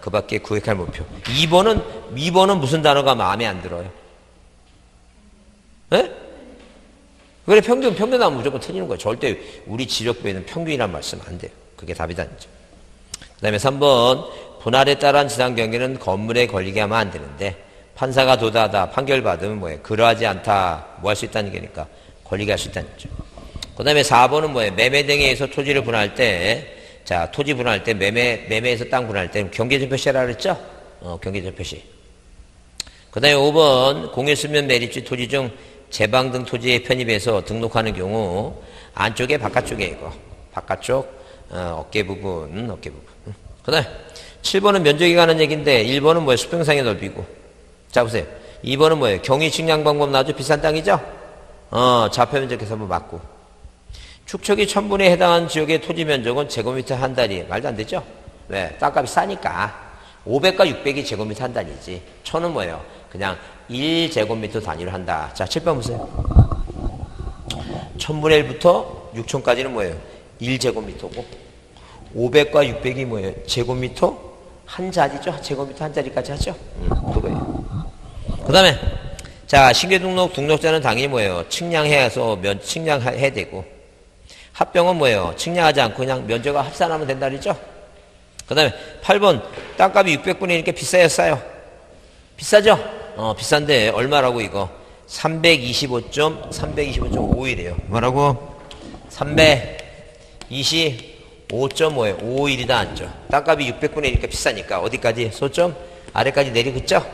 그 밖에 구획할 목표. 2번은 무슨 단어가 마음에 안 들어요? 예? 그래, 평균 나오면 무조건 틀리는 거예요. 절대 우리 지력부에는 평균이란 말씀 안 돼요. 그게 답이다죠. 그 다음에 3번, 분할에 따른 지상경계는 건물에 걸리게 하면 안 되는데, 판사가 도다하다, 판결받으면 뭐예요? 그러하지 않다, 뭐 할 수 있다는 게니까, 걸리게 할 수 있다는 거죠. 그 다음에 4번은 뭐예요? 매매 등에 의해서 토지를 분할 때, 자, 토지 분할 때, 매매에서 땅 분할 때, 경계적 표시하라 그랬죠? 경계적 표시. 그 다음에 5번, 공유수면 매립지 토지 중 제방 등 토지에 편입해서 등록하는 경우 안쪽에 바깥쪽에 이거 바깥쪽 어깨 부분. 그 다음에 7번은 면적에 관한 얘기인데 1번은 뭐예요? 수평상의 넓이고. 자 보세요. 2번은 뭐예요? 경위 측량 방법 나죠? 비싼 땅이죠? 좌표 면적에서 한번 맞고. 축척이 1000분에 해당하는 지역의 토지 면적은 제곱미터 한 단위. 말도 안 되죠? 왜? 땅값이 싸니까 500과 600이 제곱미터 한 단위지. 1000은 뭐예요? 그냥 1제곱미터 단위로 한다. 자, 7번 보세요. 1000분의 1부터 6000까지는 뭐예요? 1제곱미터고 500과 600이 뭐예요? 제곱미터 한 자리죠? 제곱미터 한 자리까지 하죠? 그거예요. 그 다음에 자, 신규 등록자는 당연히 뭐예요? 측량해서 측량해야 되고 합병은 뭐예요? 측량하지 않고 그냥 면적과 합산하면 된다 그랬죠? 그 다음에 8번 땅값이 600분이니까 비싸요, 싸요? 비싸죠? 비싼데 얼마라고 이거? 325.5일이에요. 뭐라고? 325.5에 5일이다 앉죠. 땅값이 600분이니까 비싸니까 어디까지? 소점 아래까지 내리겠죠?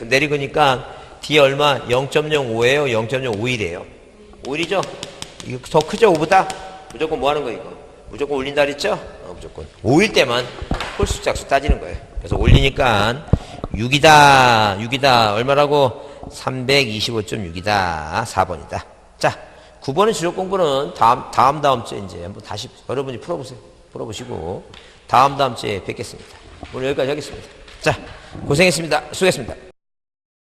내리니까 뒤에 얼마? 0.05예요? 0.05일이에요. 5일이죠? 이거 더 크죠? 5보다? 무조건 뭐 하는 거 이거? 무조건 올린다 그랬죠? 무조건 5일 때만 홀수 짝수 따지는 거예요. 그래서 올리니까 6이다. 얼마라고? 325.6이다. 4번이다. 자, 9번의 주력 공부는 다음 주에 이제 한번 다시 여러분이 풀어보세요. 풀어보시고 다음 주에 뵙겠습니다. 오늘 여기까지 하겠습니다. 자, 고생했습니다. 수고했습니다.